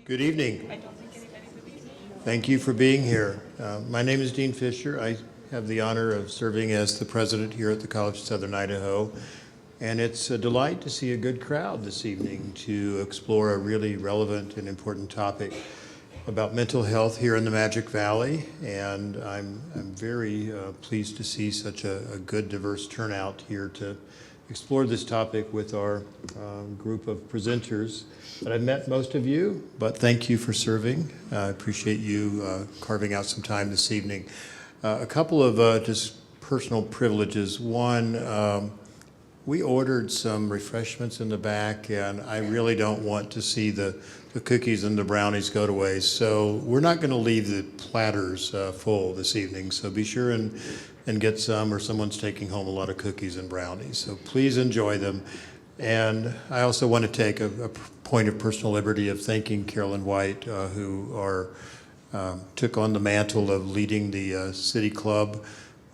Good evening. Thank you for being here. My name is Dean Fisher. I have the honor of serving as the president here at the College of Southern Idaho. And it's a delight to see a good crowd this evening to explore a really relevant and important topic about mental health here in the Magic Valley. And I'm very pleased to see such a good, diverse turnout here to explore this topic with our group of presenters. But I've met most of you, but thank you for serving. I appreciate you carving out some time this evening. A couple of just personal privileges. One, we ordered some refreshments in the back, and I really don't want to see the cookies and the brownies go to waste. So we're not going to leave the platters full this evening. So be sure and get some, or someone's taking home a lot of cookies and brownies. So please enjoy them. And I also want to take a point of personal liberty of thanking Carolyn White, who took on the mantle of leading the City Club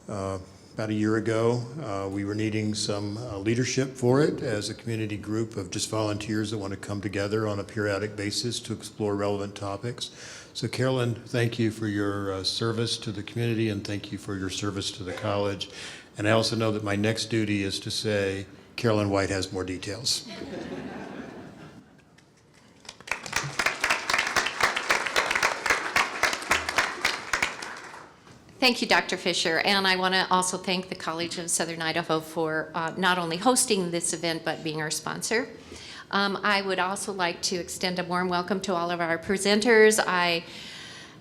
about a year ago. We were needing some leadership for it as a community group of just volunteers that want to come together on a periodic basis to explore relevant topics. So Carolyn, thank you for your service to the community, and thank you for your service to the college. And I also know that my next duty is to say, Carolyn White has more details. Thank you, Dr. Fisher, and I want to also thank the College of Southern Idaho for not only hosting this event, but being our sponsor. I would also like to extend a warm welcome to all of our presenters. I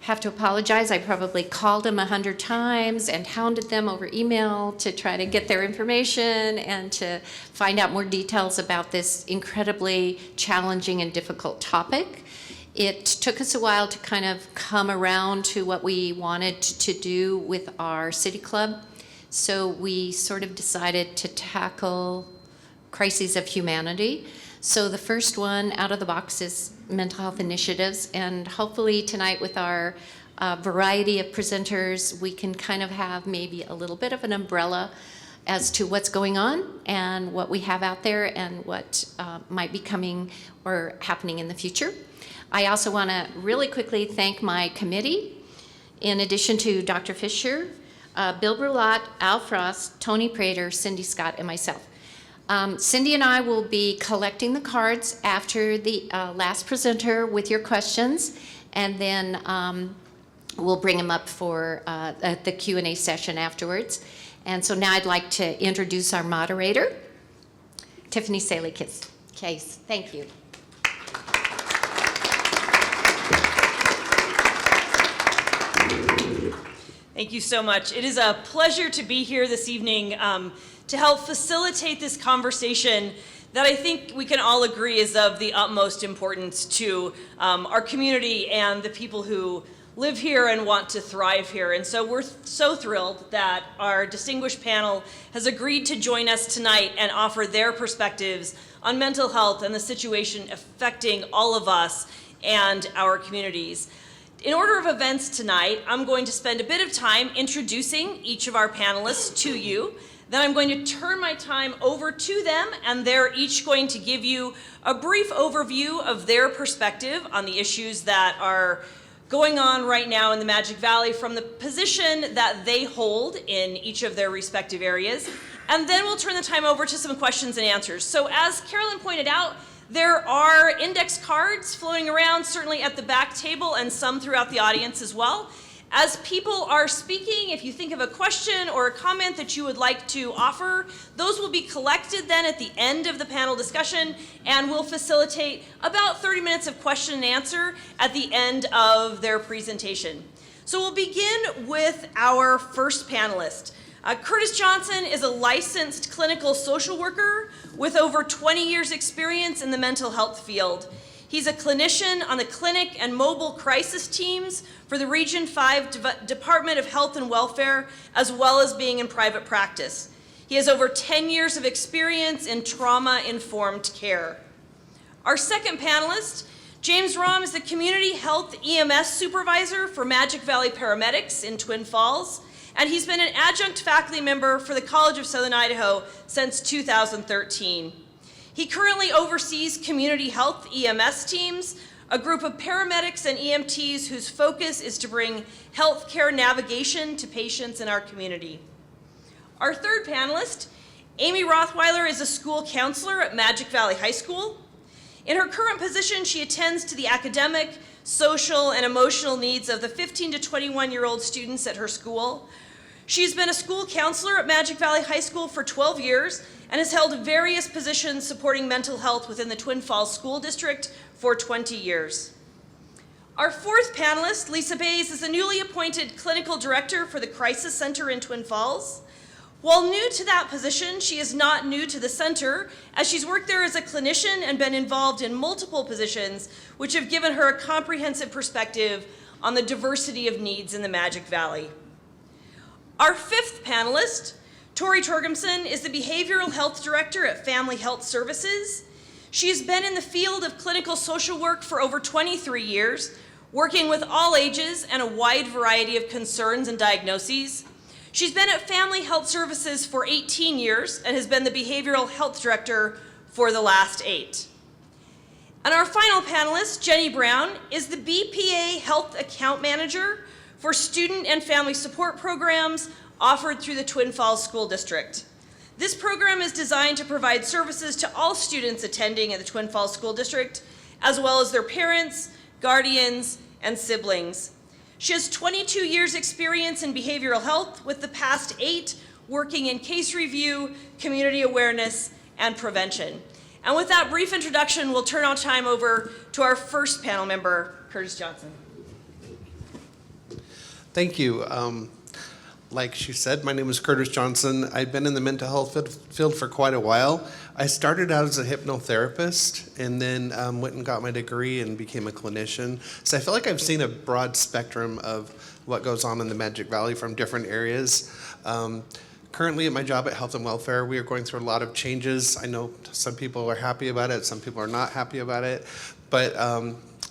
have to apologize. I probably called them 100 times and hounded them over email to try to get their information and to find out more details about this incredibly challenging and difficult topic. It took us a while to kind of come around to what we wanted to do with our city club. So we sort of decided to tackle crises of humanity. So the first one out of the box is mental health initiatives, and hopefully tonight with our variety of presenters, we can kind of have maybe a little bit of an umbrella as to what's going on and what we have out there and what might be coming or happening in the future. I also want to really quickly thank my committee, in addition to Dr. Fisher, Bill Brulat, Al Frost, Tony Prater, Cindy Scott, and myself. Cindy and I will be collecting the cards after the last presenter with your questions, and then we'll bring them up for the Q&A session afterwards. And so now I'd like to introduce our moderator, Tiffany Saley-Case. Thank you. Thank you so much. It is a pleasure to be here this evening to help facilitate this conversation that I think we can all agree is of the utmost importance to our community and the people who live here and want to thrive here. And so we're so thrilled that our distinguished panel has agreed to join us tonight and offer their perspectives on mental health and the situation affecting all of us and our communities. In order of events tonight, I'm going to spend a bit of time introducing each of our panelists to you. Then I'm going to turn my time over to them, and they're each going to give you a brief overview of their perspective on the issues that are going on right now in the Magic Valley from the position that they hold in each of their respective areas. And then we'll turn the time over to some questions and answers. So as Carolyn pointed out, there are index cards floating around, certainly at the back table and some throughout the audience as well. As people are speaking, if you think of a question or a comment that you would like to offer, those will be collected then at the end of the panel discussion, and we'll facilitate about 30 minutes of question and answer at the end of their presentation. So we'll begin with our first panelist. Curtis Johnson is a licensed clinical social worker with over 20 years experience in the mental health field. He's a clinician on the clinic and mobile crisis teams for the Region 5 Department of Health and Welfare, as well as being in private practice. He has over 10 years of experience in trauma-informed care. Our second panelist, James Rhom, is the Community Health EMS Supervisor for Magic Valley Paramedics in Twin Falls, and he's been an adjunct faculty member for the College of Southern Idaho since 2013. He currently oversees community health EMS teams a group of paramedics and EMTs whose focus is to bring healthcare navigation to patients in our community. Our third panelist, Amy Rothweiler, is a school counselor at Magic Valley High School. In her current position, she attends to the academic, social, and emotional needs of the 15 to 21-year-old students at her school. She's been a school counselor at Magic Valley High School for 12 years and has held various positions supporting mental health within the Twin Falls School District for 20 years. Our fourth panelist, Lisa Bays, is the newly appointed clinical director for the Crisis Center in Twin Falls. While new to that position, she is not new to the center, as she's worked there as a clinician and been involved in multiple positions, which have given her a comprehensive perspective on the diversity of needs in the Magic Valley. Our fifth panelist, Tori Torgumson, is the Behavioral Health Director at Family Health Services. She has been in the field of clinical social work for over 23 years, working with all ages and a wide variety of concerns and diagnoses. She's been at Family Health Services for 18 years and has been the Behavioral Health Director for the last 8. And our final panelist, Jenny Brown, is the BPA Health Account Manager for student and family support programs offered through the Twin Falls School District. This program is designed to provide services to all students attending at the Twin Falls School District, as well as their parents, guardians, and siblings. She has 22 years experience in behavioral health, with the past 8 working in case review, community awareness, and prevention. And with that brief introduction, we'll turn our time over to our first panel member, Curtis Johnson. Thank you. Like she said, my name is Curtis Johnson. I've been in the mental health field for quite a while. I started out as a hypnotherapist and then went and got my degree and became a clinician. So I feel like I've seen a broad spectrum of what goes on in the Magic Valley from different areas. Currently at my job at Health and Welfare, we are going through a lot of changes. I know some people are happy about it, some people are not happy about it, but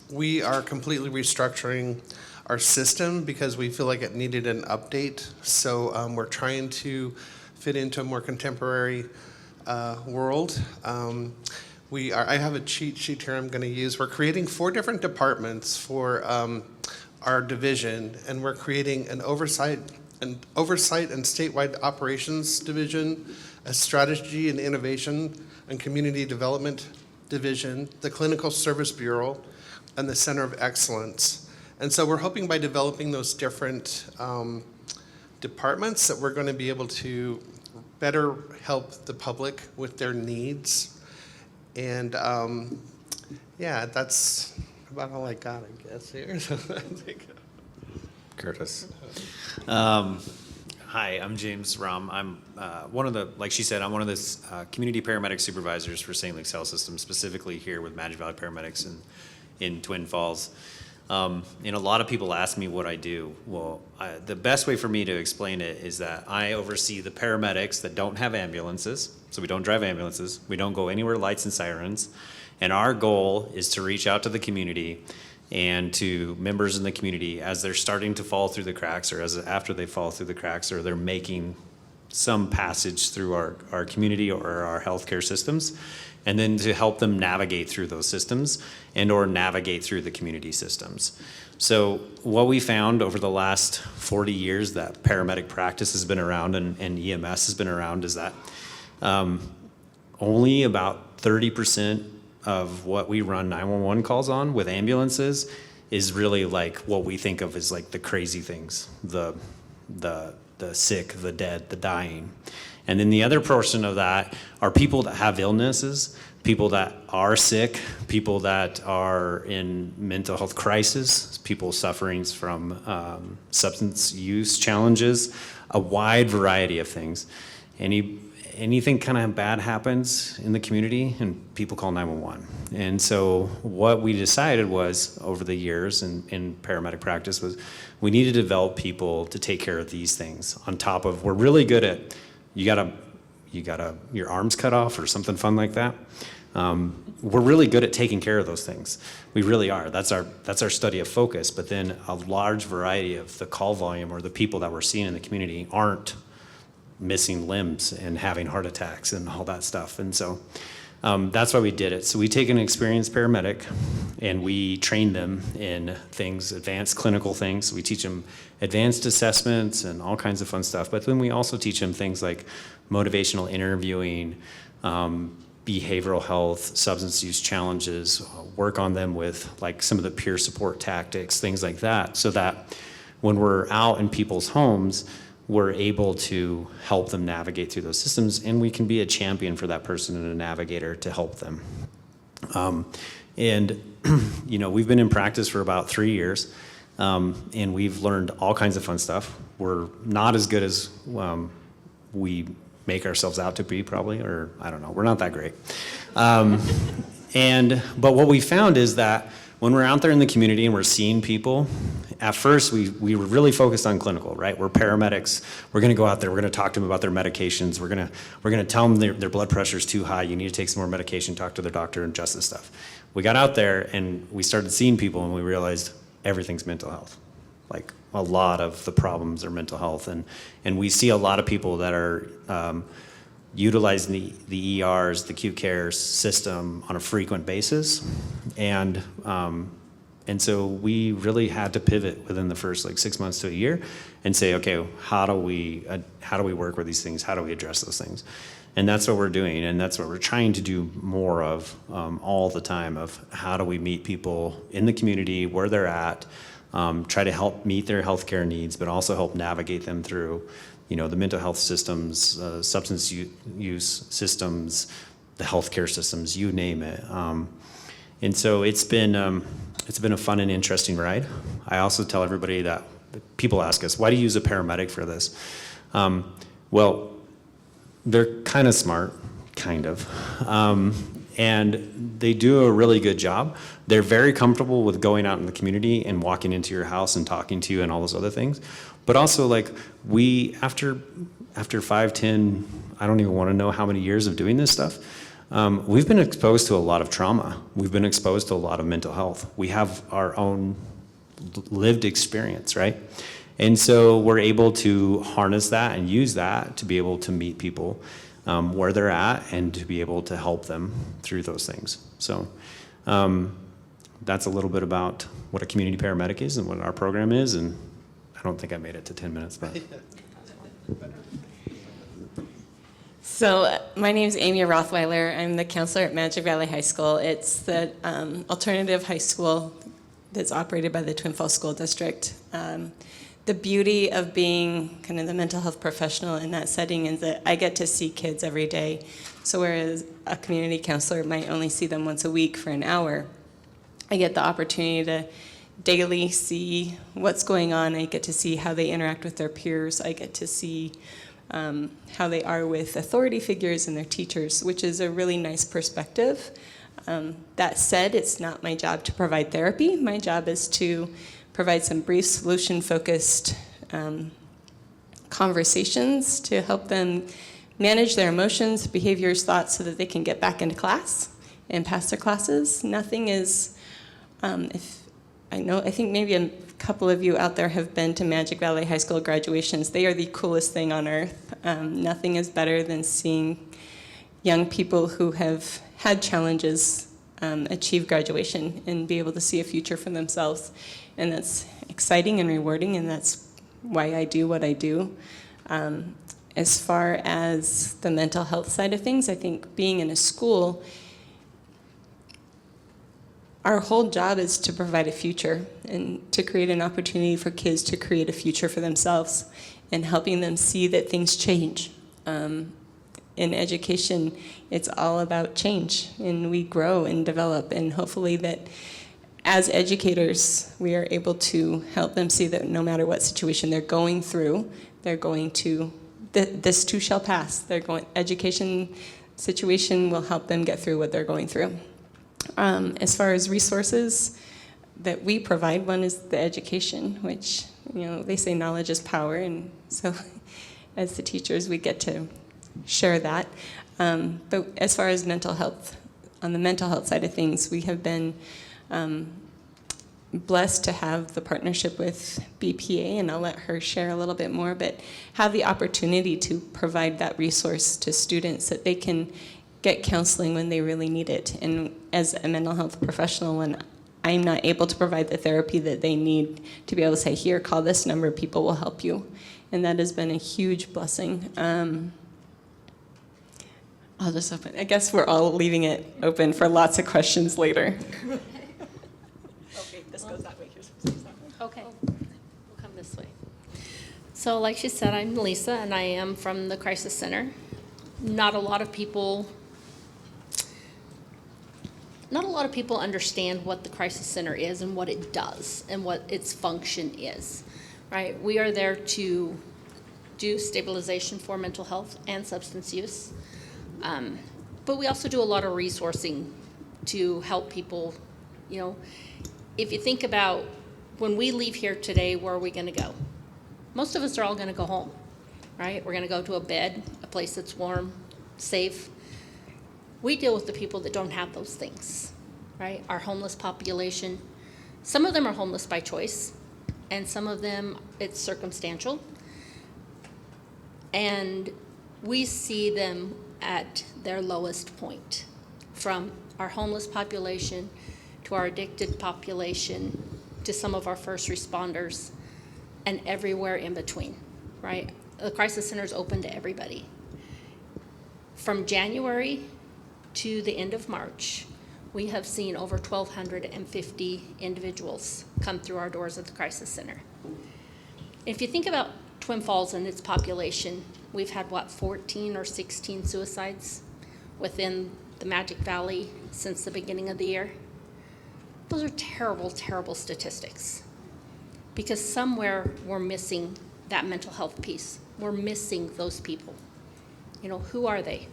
we are completely restructuring our system because we feel like it needed an update. So we're trying to fit into a more contemporary world. I have a cheat sheet here I'm going to use. We're creating 4 different departments for our division, and we're creating an oversight and statewide operations division, a strategy and innovation and community development division, the clinical service bureau, and the center of excellence. And so we're hoping by developing those different departments that we're going to be able to better help the public with their needs. And yeah, that's about all I got, I guess, here. Curtis. Hi, I'm James Rhom. I'm one of the, like she said, I'm one of the community paramedic supervisors for St. Luke's Health System, specifically here with Magic Valley Paramedics in Twin Falls. And a lot of people ask me what I do. Well, the best way for me to explain it is that I oversee the paramedics that don't have ambulances. So we don't drive ambulances. We don't go anywhere lights and sirens. And our goal is to reach out to the community and to members in the community as they're starting to fall through the cracks, or after they fall through the cracks, or they're making some passage through our community or our healthcare systems, and then to help them navigate through those systems and or navigate through the community systems. So what we found over the last 40 years that paramedic practice has been around and EMS has been around is that only about 30% of what we run 911 calls on with ambulances is really like what we think of as like the crazy things, the sick, the dead, the dying. And then the other portion of that are people that have illnesses, people that are sick, people that are in mental health crisis, people suffering from substance use challenges, a wide variety of things. Anything kind of bad happens in the community and people call 911. And so what we decided was over the years in paramedic practice was we need to develop people to take care of these things on top of, we're really good at, you gotta your arms cut off or something fun like that. We're really good at taking care of those things. We really are. That's our study of focus. But then a large variety of the call volume or the people that we're seeing in the community aren't missing limbs and having heart attacks and all that stuff. And so That's why we did it. So we take an experienced paramedic and we train them in things, advanced clinical things. We teach them advanced assessments and all kinds of fun stuff. But then we also teach them things like motivational interviewing, behavioral health, substance use challenges, work on them with like some of the peer support tactics, things like that, so that when we're out in people's homes, we're able to help them navigate through those systems, and we can be a champion for that person and a navigator to help them. And you know, we've been in practice for about 3 years, and we've learned all kinds of fun stuff. We're not as good as we make ourselves out to be, probably, or I don't know, we're not that great. But what we found is that when we're out there in the community and we're seeing people, at first we were really focused on clinical, right? We're paramedics. We're going to go out there. We're going to talk to them about their medications. We're going to tell them their blood pressure is too high. You need to take some more medication. Talk to their doctor and adjust this stuff. We got out there and we started seeing people and we realized everything's mental health. Like a lot of the problems are mental health, and we see a lot of people that are utilizing the ERs, the acute care system on a frequent basis, and so we really had to pivot within the first like 6 months to a year, and say, okay, how do we work with these things? How do we address those things? And that's what we're doing, and that's what we're trying to do more of all the time. Of how do we meet people in the community where they're at, try to help meet their healthcare needs, but also help navigate them through, you know, the mental health systems, substance use systems, the healthcare systems, you name it. And so it's been a fun and interesting ride. I also tell everybody that people ask us, why do you use a paramedic for this? Well, they're kind of smart, kind of. And they do a really good job. They're very comfortable with going out in the community and walking into your house and talking to you and all those other things. But also, like, we, after 5, 10, I don't even want to know how many years of doing this stuff, we've been exposed to a lot of trauma. We've been exposed to a lot of mental health. We have our own lived experience, right? And so we're able to harness that and use that to be able to meet people where they're at and to be able to help them through those things. So that's a little bit about what a community paramedic is and what our program is, and I don't think I made it to 10 minutes, but. So my name is Amy Rothweiler. I'm the counselor at Magic Valley High School. It's the alternative high school that's operated by the Twin Falls School District. The beauty of being kind of the mental health professional in that setting is that I get to see kids every day. So whereas a community counselor might only see them once a week for an hour, I get the opportunity to daily see what's going on. I get to see how they interact with their peers. I get to see how they are with authority figures and their teachers, which is a really nice perspective. That said, it's not my job to provide therapy. My job is to provide some brief solution-focused conversations to help them manage their emotions, behaviors, thoughts, so that they can get back into class and pass their classes. Nothing is, I think maybe a couple of you out there have been to Magic Valley High School graduations. They are the coolest thing on earth. Nothing is better than seeing young people who have had challenges achieve graduation and be able to see a future for themselves. And that's exciting and rewarding, and that's why I do what I do. As far as the mental health side of things, I think being in a school, our whole job is to provide a future and to create an opportunity for kids to create a future for themselves and helping them see that things change. In education, it's all about change, and we grow and develop, and hopefully that as educators, we are able to help them see that no matter what situation they're going through, they're going to, this too shall pass. Education situation will help them get through what they're going through. As far as resources that we provide, one is the education, which, you know, they say knowledge is power, and so as the teachers, we get to share that. But as far as mental health, on the mental health side of things, we have been blessed to have the partnership with BPA, and I'll let her share a little bit more, but have the opportunity to provide that resource to students that they can get counseling when they really need it. And as a mental health professional, when I'm not able to provide the therapy that they need, to be able to say, here, call this number, people will help you. And that has been a huge blessing. I'll just open. I guess we're all leaving it open for lots of questions later. Okay, this goes that way. Okay, we'll come this way. So like she said, I'm Lisa, and I am from the Crisis Center. Not a lot of people understand what the Crisis Center is and what it does and what its function is, right? We are there to do stabilization for mental health and substance use. But we also do a lot of resourcing to help people. You know, if you think about when we leave here today, where are we going to go? Most of us are all going to go home, right? We're going to go to a bed, a place that's warm, safe. We deal with the people that don't have those things, right? Our homeless population. Some of them are homeless by choice, and some of them it's circumstantial. And we see them at their lowest point, from our homeless population to our addicted population to some of our first responders and everywhere in between, right? The Crisis Center is open to everybody. From January to the end of March, we have seen over 1,250 individuals come through our doors at the Crisis Center. If you think about Twin Falls and its population, we've had, 14 or 16 suicides within the Magic Valley since the beginning of the year. Those are terrible, terrible statistics, because somewhere we're missing that mental health piece. We're missing those people. You know, who are they?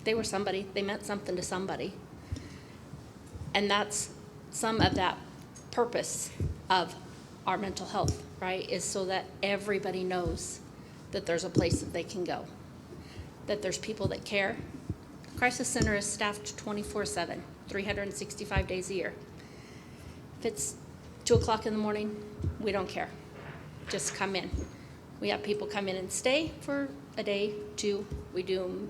They were somebody. They meant something to somebody. And that's some of that purpose of our mental health, right, is so that everybody knows that there's a place that they can go, that there's people that care. The Crisis Center is staffed 24/7, 365 days a year. If it's 2 o'clock in the morning, we don't care. Just come in. We have people come in and stay for a day, 2. We do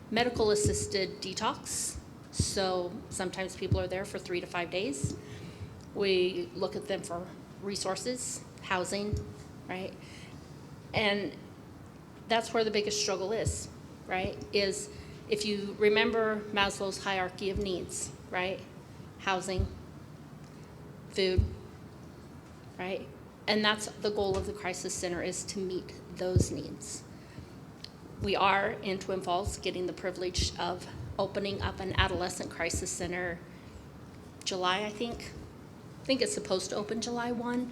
medical assisted detox. So sometimes people are there for 3 to 5 days. We look at them for resources, housing, right? And that's where the biggest struggle is, right? Is if you remember Maslow's hierarchy of needs, right? Housing, food, right? And that's the goal of the Crisis Center, is to meet those needs. We are in Twin Falls getting the privilege of opening up an adolescent crisis center July, I think. I think it's supposed to open July 1.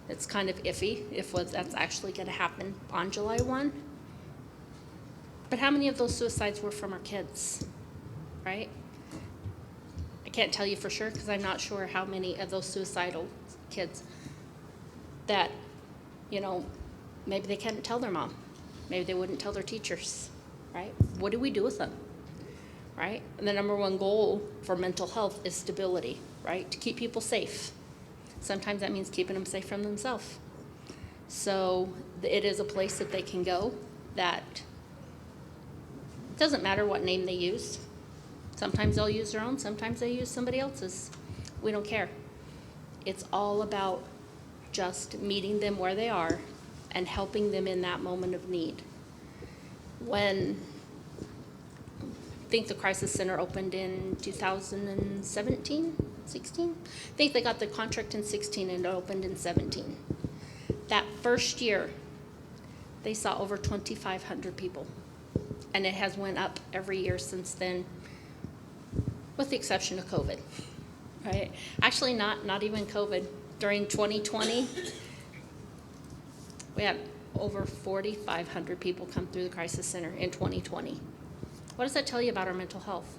It's kind of iffy if that's actually going to happen on July 1. But how many of those suicides were from our kids, right? I can't tell you for sure, because I'm not sure how many of those suicidal kids that, you know, maybe they couldn't tell their mom. Maybe they wouldn't tell their teachers, right? What do we do with them, right? And the number one goal for mental health is stability, right? To keep people safe. Sometimes that means keeping them safe from themselves. So it is a place that they can go that doesn't matter what name they use. Sometimes they'll use their own, sometimes they use somebody else's. We don't care. It's all about just meeting them where they are and helping them in that moment of need. When I think the Crisis Center opened in 2017, 16? I think they got the contract in 16 and it opened in 17. That first year, they saw over 2,500 people. And it has went up every year since then, with the exception of COVID, right? Actually, not even COVID. During 2020, we had over 4,500 people come through the Crisis Center in 2020. What does that tell you about our mental health,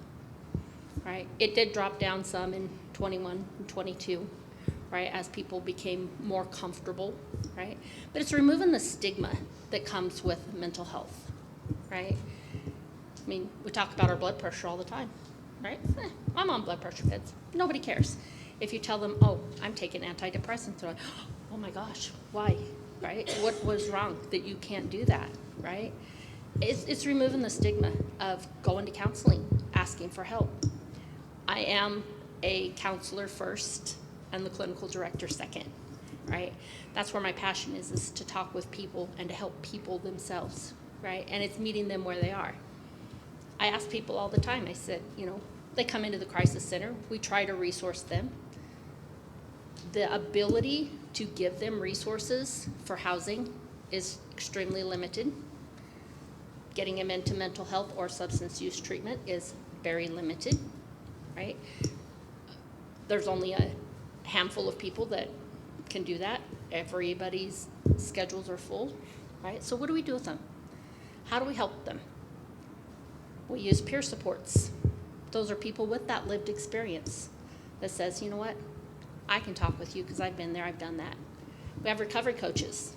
right? It did drop down some in 21 and 22, right, as people became more comfortable, right? But it's removing the stigma that comes with mental health, right? I mean, we talk about our blood pressure all the time, right? I'm on blood pressure meds. Nobody cares. If you tell them, oh, I'm taking antidepressants, they're like, oh my gosh, why, right? What was wrong that you can't do that, right? it's removing the stigma of going to counseling, asking for help. I am a counselor first and the clinical director second, right? That's where my passion is to talk with people and to help people themselves, right? And it's meeting them where they are. I ask people all the time, I said, you know, they come into the crisis center, we try to resource them. The ability to give them resources for housing is extremely limited. Getting them into mental health or substance use treatment is very limited, right? There's only a handful of people that can do that. Everybody's schedules are full, right? So what do we do with them? How do we help them? We use peer supports. Those are people with that lived experience that says, you know what, I can talk with you because I've been there, I've done that. We have recovery coaches.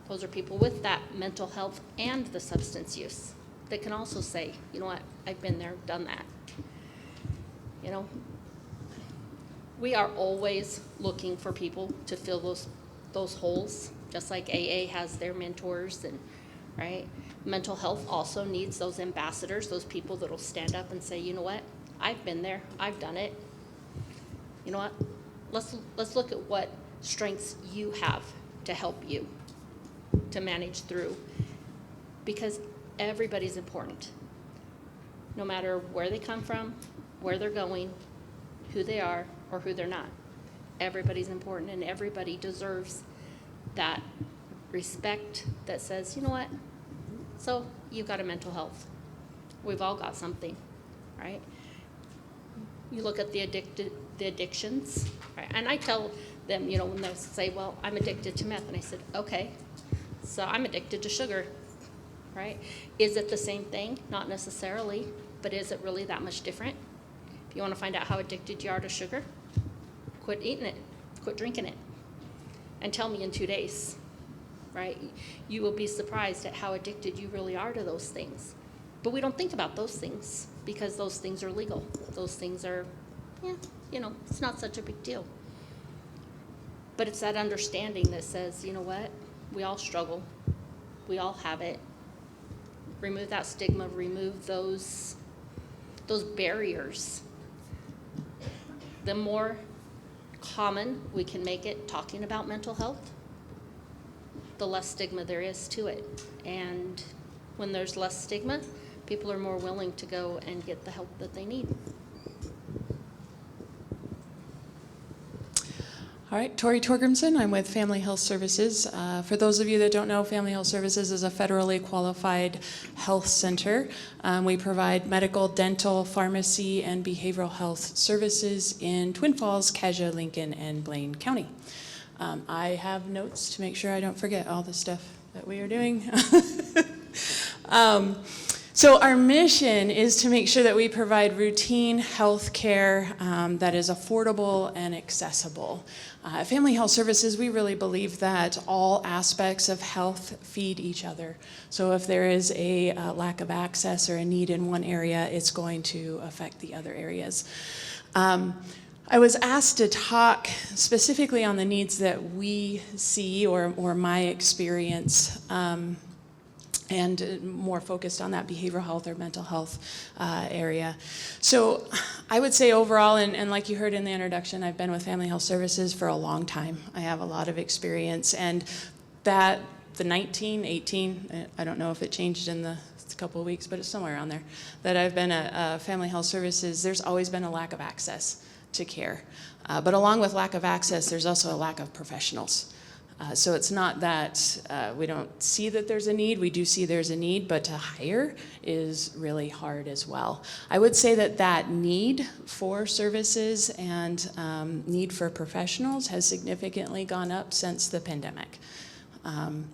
Those are people with that mental health and the substance use that can also say, you know what, I've been there, done that. You know, we are always looking for people to fill those holes, just like AA has their mentors, and right? Mental health also needs those ambassadors, those people that'll stand up and say, you know what, I've been there, I've done it. You know what, let's look at what strengths you have to help you to manage through, because everybody's important. No matter where they come from, where they're going, who they are, or who they're not. Everybody's important, and everybody deserves that respect that says, you know what, so you've got a mental health. We've all got something, right? You look at the addictions, right? And I tell them, you know, when they say, well, I'm addicted to meth, and I said, okay, so I'm addicted to sugar, right? Is it the same thing? Not necessarily, but is it really that much different? If you want to find out how addicted you are to sugar, quit eating it, quit drinking it, and tell me in 2 days, right? You will be surprised at how addicted you really are to those things. But we don't think about those things because those things are legal. Those things are, yeah, you know, it's not such a big deal. But it's that understanding that says, you know what, we all struggle. We all have it. Remove that stigma, remove those barriers. The more common we can make it talking about mental health, the less stigma there is to it. And when there's less stigma, people are more willing to go and get the help that they need. All right, Tori Torgrimson, I'm with Family Health Services. For those of you that don't know, Family Health Services is a federally qualified health center. We provide medical, dental, pharmacy, and behavioral health services in Twin Falls, Cassia, Lincoln, and Blaine County. I have notes to make sure I don't forget all the stuff that we are doing. So our mission is to make sure that we provide routine health care that is affordable and accessible. At Family Health Services, we really believe that all aspects of health feed each other. So if there is a lack of access or a need in one area, it's going to affect the other areas. I was asked to talk specifically on the needs that we see or my experience, and more focused on that behavioral health or mental health area. So I would say overall, and like you heard in the introduction, I've been with Family Health Services for a long time. I have a lot of experience, and that the 19, 18, I don't know if it changed in the couple of weeks, but it's somewhere around there, that I've been at Family Health Services, there's always been a lack of access to care. But along with lack of access, there's also a lack of professionals. So it's not that we don't see that there's a need. We do see there's a need, but to hire is really hard as well. I would say that need for services and need for professionals has significantly gone up since the pandemic. And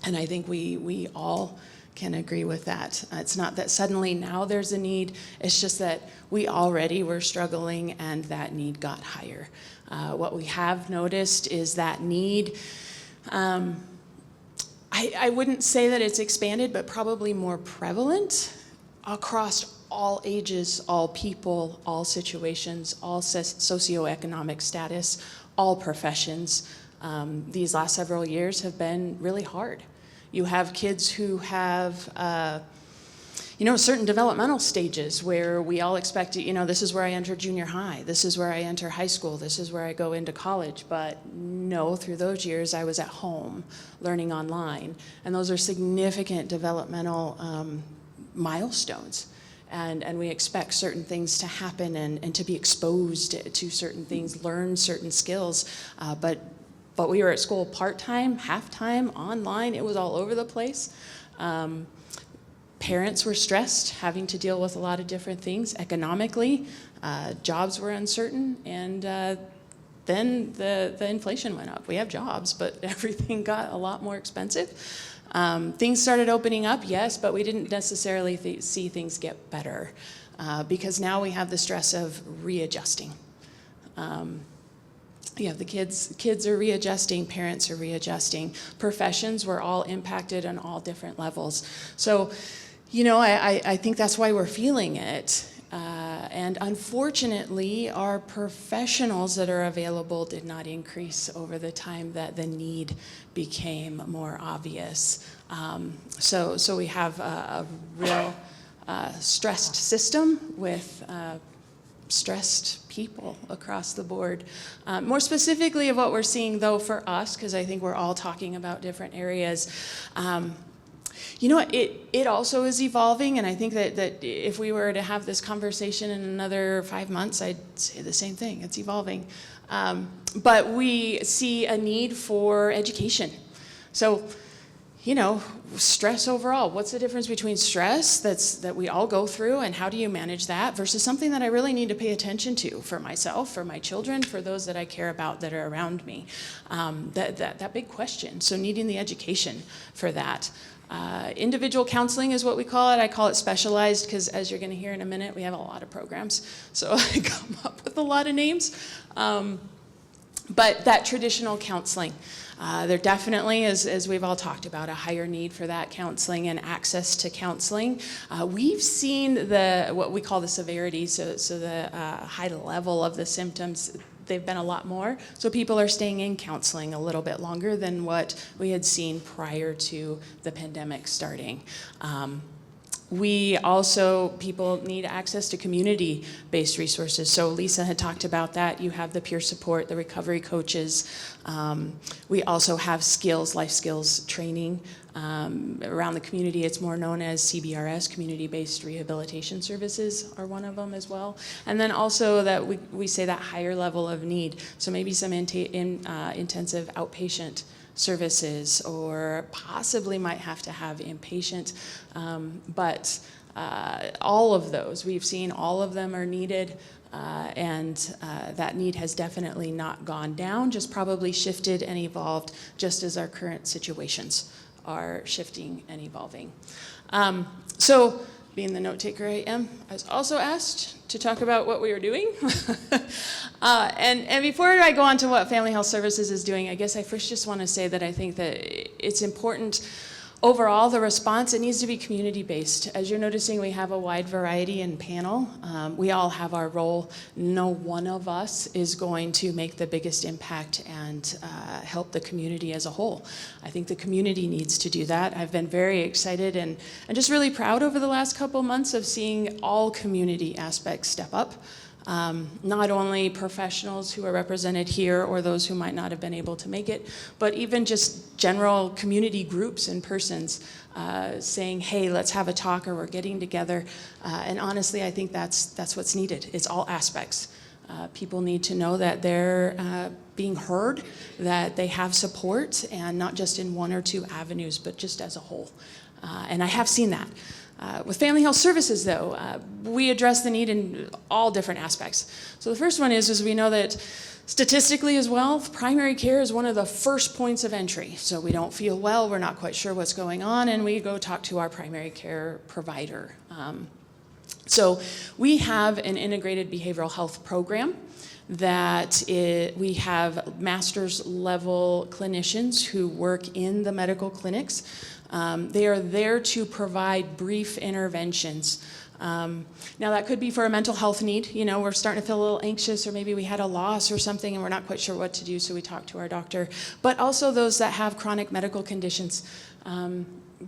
I think we all can agree with that. It's not that suddenly now there's a need, it's just that we already were struggling and that need got higher. What we have noticed is that need, I wouldn't say that it's expanded, but probably more prevalent across all ages, all people, all situations, all socioeconomic status, all professions. These last several years have been really hard. You have kids who have, certain developmental stages where we all expect, this is where I enter junior high, this is where I enter high school, this is where I go into college. But no, through those years, I was at home learning online. And those are significant developmental milestones. And we expect certain things to happen and to be exposed to certain things, learn certain skills. But we were at school part-time, half-time, online. It was all over the place. Parents were stressed, having to deal with a lot of different things economically. Jobs were uncertain, and then the inflation went up. We have jobs, but everything got a lot more expensive. Things started opening up, yes, but we didn't necessarily see things get better because now we have the stress of readjusting. The kids are readjusting, parents are readjusting. Professions were all impacted on all different levels. So, I think that's why we're feeling it. And unfortunately, our professionals that are available did not increase over the time that the need became more obvious. So we have a real stressed system with stressed people across the board. More specifically of what we're seeing, though, for us, because I think we're all talking about different areas, it also is evolving, and I think that if we were to have this conversation in another 5 months, I'd say the same thing. It's evolving. But we see a need for education. So, stress overall. What's the difference between stress that we all go through, and how do you manage that, versus something that I really need to pay attention to for myself, for my children, for those that I care about that are around me? That big question. So needing the education for that. Individual counseling is what we call it. I call it specialized because, as you're going to hear in a minute, we have a lot of programs. So I come up with a lot of names. But that traditional counseling, there definitely is, as we've all talked about, a higher need for that counseling and access to counseling. We've seen what we call the severity, so the high level of the symptoms. They've been a lot more. So people are staying in counseling a little bit longer than what we had seen prior to the pandemic starting. People need access to community-based resources. So Lisa had talked about that. You have the peer support, the recovery coaches. We also have life skills training. Around the community, it's more known as CBRS, Community-Based Rehabilitation Services are one of them as well. And then also that we say that higher level of need. So maybe some intensive outpatient services, or possibly might have to have inpatient, but all of those, we've seen all of them are needed, and that need has definitely not gone down, just probably shifted and evolved, just as our current situations are shifting and evolving. So being the note taker I am, I was also asked to talk about what we were doing. And before I go on to what Family Health Services is doing, I guess I first just want to say that I think that it's important. Overall, the response, it needs to be community-based. As you're noticing, we have a wide variety in panel. We all have our role. No one of us is going to make the biggest impact and help the community as a whole. I think the community needs to do that. I've been very excited and just really proud over the last couple months of seeing all community aspects step up. Not only professionals who are represented here or those who might not have been able to make it, but even just general community groups and persons saying, hey, let's have a talk, or we're getting together. And honestly, I think that's what's needed. It's all aspects. People need to know that they're being heard, that they have support, and not just in one or two avenues, but just as a whole. And I have seen that. With Family Health Services, though, we address the need in all different aspects. So the first one is we know that statistically as well, primary care is one of the first points of entry. So we don't feel well, we're not quite sure what's going on, and we go talk to our primary care provider. So we have an integrated behavioral health program that we have master's level clinicians who work in the medical clinics. They are there to provide brief interventions Now that could be for a mental health need. You know, we're starting to feel a little anxious, or maybe we had a loss or something and we're not quite sure what to do, so we talk to our doctor. But also those that have chronic medical conditions.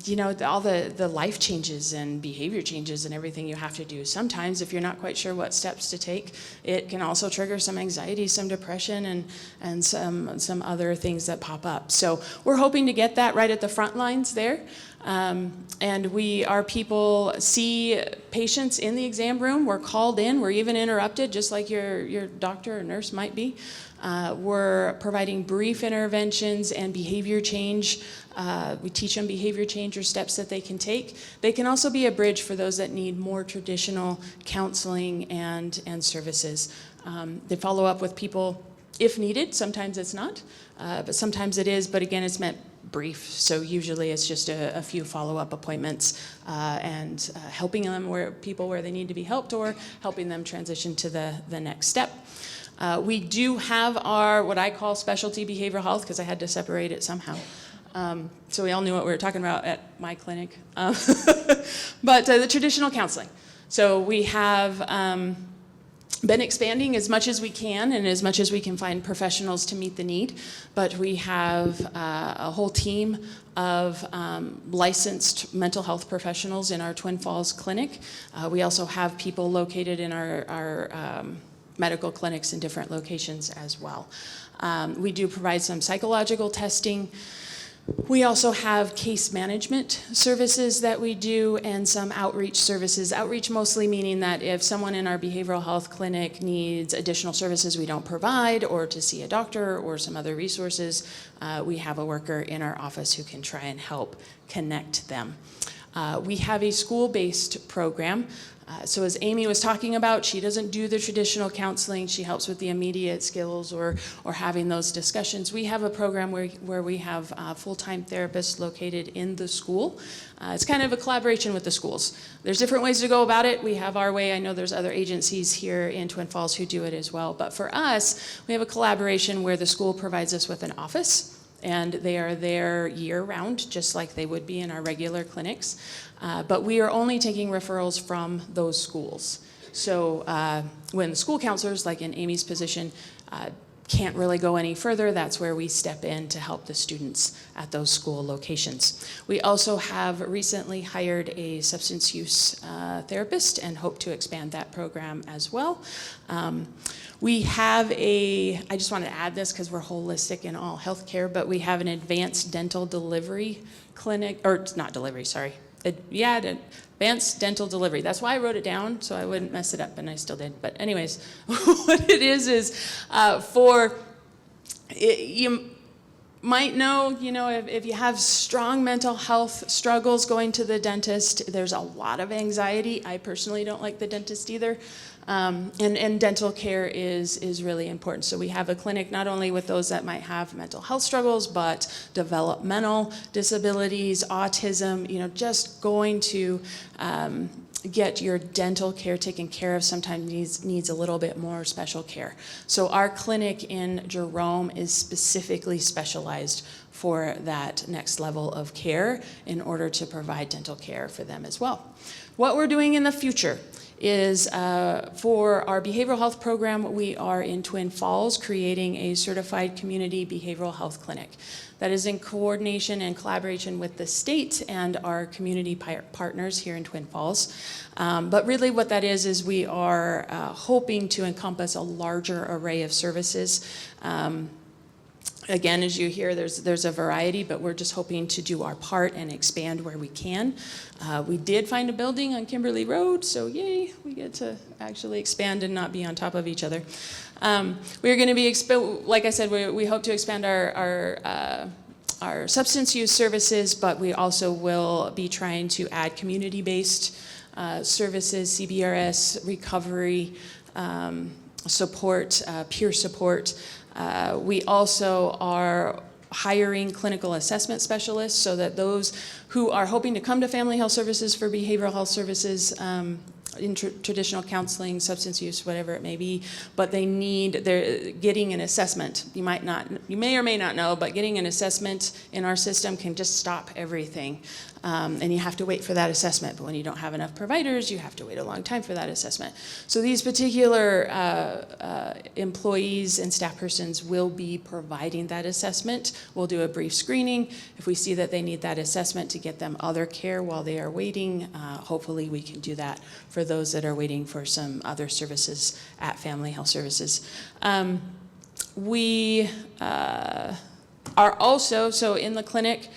You know, all the life changes and behavior changes and everything you have to do. Sometimes if you're not quite sure what steps to take, it can also trigger some anxiety, some depression, and some other things that pop up. So we're hoping to get that right at the front lines there. And our people see patients in the exam room. We're called in. We're even interrupted, just like your doctor or nurse might be. We're providing brief interventions and behavior change. We teach them behavior change or steps that they can take. They can also be a bridge for those that need more traditional counseling and services. They follow up with people if needed. Sometimes it's not, but sometimes it is. But again, it's meant brief. So usually it's just a few follow-up appointments and helping them where they need to be helped, or helping them transition to the next step. We do have our, what I call specialty behavioral health, because I had to separate it somehow. So we all knew what we were talking about at my clinic. But the traditional counseling. So we have been expanding as much as we can and as much as we can find professionals to meet the need. But we have a whole team of licensed mental health professionals in our Twin Falls clinic. We also have people located in our medical clinics in different locations as well. We do provide some psychological testing. We also have case management services that we do, and some outreach services. Outreach mostly meaning that if someone in our behavioral health clinic needs additional services we don't provide, or to see a doctor or some other resources, we have a worker in our office who can try and help connect them. We have a school-based program. So as Amy was talking about, she doesn't do the traditional counseling. She helps with the immediate skills or having those discussions. We have a program where we have full-time therapists located in the school. It's kind of a collaboration with the schools. There's different ways to go about it. We have our way. I know there's other agencies here in Twin Falls who do it as well. But for us, we have a collaboration where the school provides us with an office, and they are there year-round, just like they would be in our regular clinics. But we are only taking referrals from those schools. So when school counselors, like in Amy's position, can't really go any further, that's where we step in to help the students at those school locations. We also have recently hired a substance use therapist and hope to expand that program as well. We have I just want to add this because we're holistic in all healthcare, but we have an advanced dental delivery clinic, or not delivery, sorry. Advanced dental delivery. That's why I wrote it down, so I wouldn't mess it up, and I still did. But anyways, what it is you might know, if you have strong mental health struggles going to the dentist, there's a lot of anxiety. I personally don't like the dentist either. And dental care is really important. So we have a clinic not only with those that might have mental health struggles, but developmental disabilities, autism, just going to get your dental care taken care of sometimes needs a little bit more special care. So our clinic in Rhom is specifically specialized for that next level of care in order to provide dental care for them as well. What we're doing in the future is for our behavioral health program, we are in Twin Falls creating a certified community behavioral health clinic that is in coordination and collaboration with the state and our community partners here in Twin Falls. But really what that is we are hoping to encompass a larger array of services. Again, as you hear, there's a variety, but we're just hoping to do our part and expand where we can. We did find a building on Kimberly Road, so yay, we get to actually expand and not be on top of each other. We're going to be, like I said, we hope to expand our substance use services, but we also will be trying to add community-based services, CBRS, recovery, support, peer support. We also are hiring clinical assessment specialists so that those who are hoping to come to Family Health Services for behavioral health services in traditional counseling, substance use, whatever it may be, but they're getting an assessment. You may or may not know, but getting an assessment in our system can just stop everything. And you have to wait for that assessment. But when you don't have enough providers, you have to wait a long time for that assessment. So these particular employees and staff persons will be providing that assessment. We'll do a brief screening. If we see that they need that assessment to get them other care while they are waiting, hopefully we can do that for those that are waiting for some other services at Family Health Services. We are also, so in the clinic,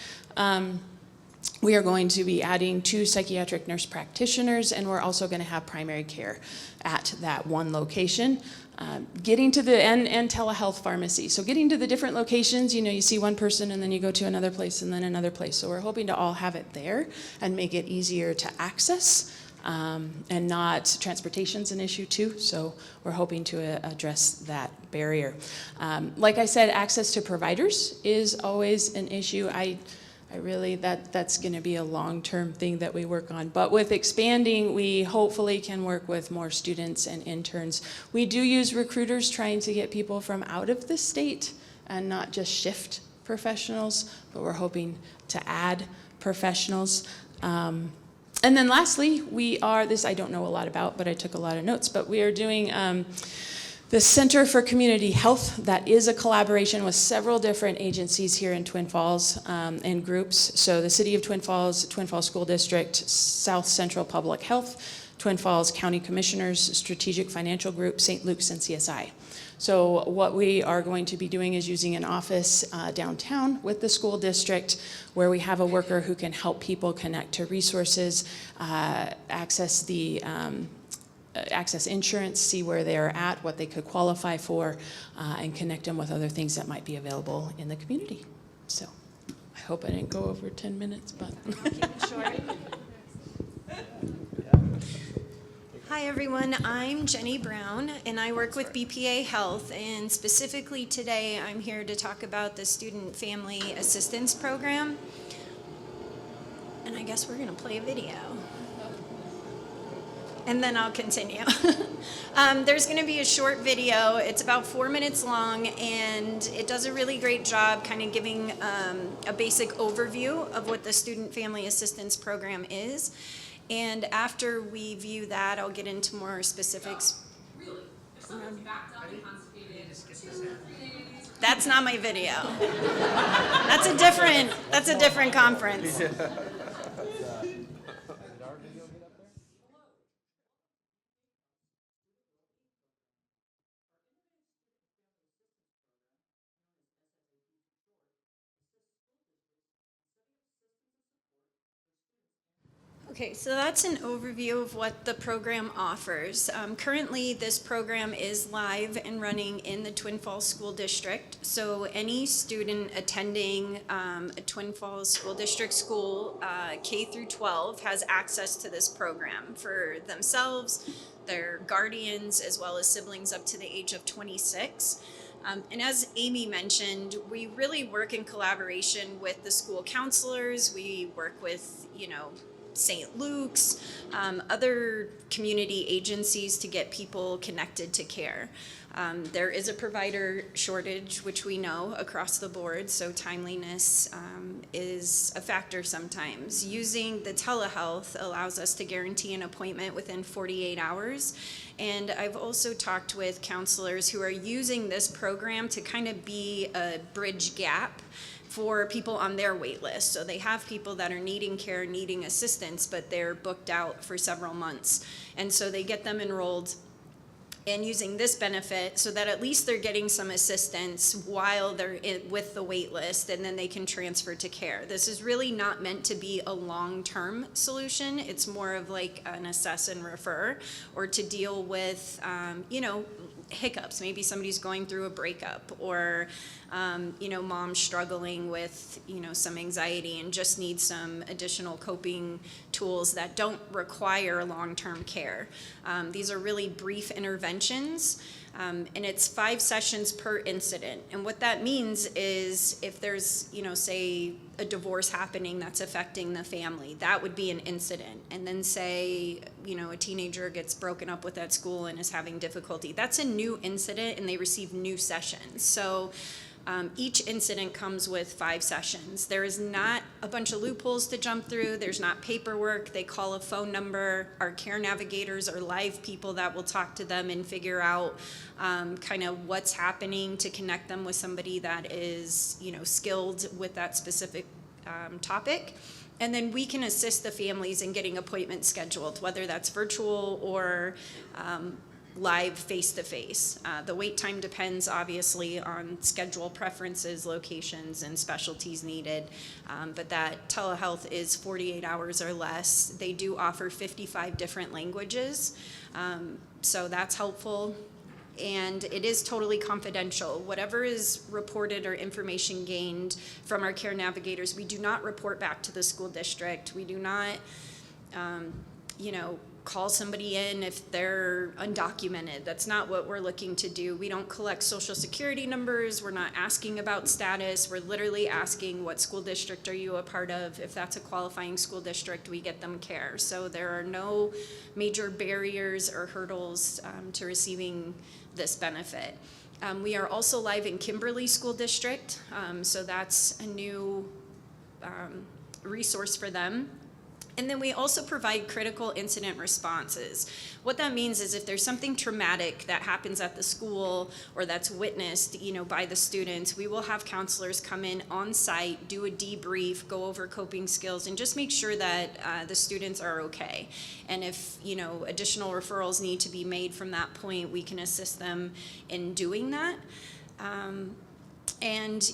we are going to be adding 2 psychiatric nurse practitioners, and we're also going to have primary care at that one location. Getting to the, and telehealth pharmacy. So getting to the different locations, you see one person and then you go to another place and then another place. So we're hoping to all have it there and make it easier to access, and not, transportation's an issue too. So we're hoping to address that barrier. Like I said, access to providers is always an issue. I really, that's going to be a long-term thing that we work on. But with expanding, we hopefully can work with more students and interns. We do use recruiters trying to get people from out of the state and not just shift professionals, but we're hoping to add professionals. And then lastly, this I don't know a lot about, but I took a lot of notes, but we are doing the Center for Community Health. That is a collaboration with several different agencies here in Twin Falls and groups. So the City of Twin Falls School District, South Central Public Health, Twin Falls County Commissioners, Strategic Financial Group, St. Luke's, and CSI. So what we are going to be doing is using an office downtown with the school district where we have a worker who can help people connect to resources, access insurance, see where they're at, what they could qualify for, and connect them with other things that might be available in the community. So I hope I didn't go over 10 minutes, but. Hi everyone, I'm Jenny Brown and I work with BPA Health, and specifically today I'm here to talk about the Student Family Assistance Program. And I guess we're going to play a video. And then I'll continue. There's going to be a short video. It's about 4 minutes long, and it does a really great job kind of giving a basic overview of what the Student Family Assistance Program is. And after we view that, I'll get into more specifics. Really? If someone's backed up and constipated, that's not my video. That's a different conference. Okay, so that's an overview of what the program offers. Currently, this program is live and running in the Twin Falls School District. So any student attending a Twin Falls School District school, K through 12, has access to this program for themselves, their guardians, as well as siblings up to the age of 26. And as Amy mentioned, we really work in collaboration with the school counselors. We work with, St. Luke's, other community agencies to get people connected to care. There is a provider shortage, which we know across the board, so timeliness is a factor sometimes. Using the telehealth allows us to guarantee an appointment within 48 hours. And I've also talked with counselors who are using this program to kind of be a bridge gap for people on their wait list. So they have people that are needing care, needing assistance, but they're booked out for several months. And so they get them enrolled and using this benefit so that at least they're getting some assistance while they're with the wait list, and then they can transfer to care. This is really not meant to be a long-term solution. It's more of like an assess and refer, or to deal with, hiccups. Maybe somebody's going through a breakup, or Mom struggling with, some anxiety and just needs some additional coping tools that don't require long-term care. These are really brief interventions. And it's 5 sessions per incident. And what that means is if there's, say a divorce happening that's affecting the family, that would be an incident. And then say, a teenager gets broken up with at school and is having difficulty. That's a new incident and they receive new sessions. So each incident comes with 5 sessions. There is not a bunch of loopholes to jump through. There's not paperwork. They call a phone number. Our care navigators are live people that will talk to them and figure out kind of what's happening to connect them with somebody that is, skilled with that specific topic. And then we can assist the families in getting appointments scheduled, whether that's virtual or live face-to-face. The wait time depends obviously on schedule preferences, locations, and specialties needed, but that telehealth is 48 hours or less. They do offer 55 different languages, so that's helpful. And it is totally confidential. Whatever is reported or information gained from our care navigators, we do not report back to the school district. We do not, call somebody in if they're undocumented. That's not what we're looking to do. We don't collect social security numbers. We're not asking about status. We're literally asking what school district are you a part of. If that's a qualifying school district, we get them care. So there are no major barriers or hurdles to receiving this benefit. We are also live in Kimberly School District, so that's a new resource for them. And then we also provide critical incident responses. What that means is if there's something traumatic that happens at the school or that's witnessed, by the students, we will have counselors come in on site, do a debrief, go over coping skills, and just make sure that the students are okay. And if, additional referrals need to be made from that point, we can assist them in doing that. And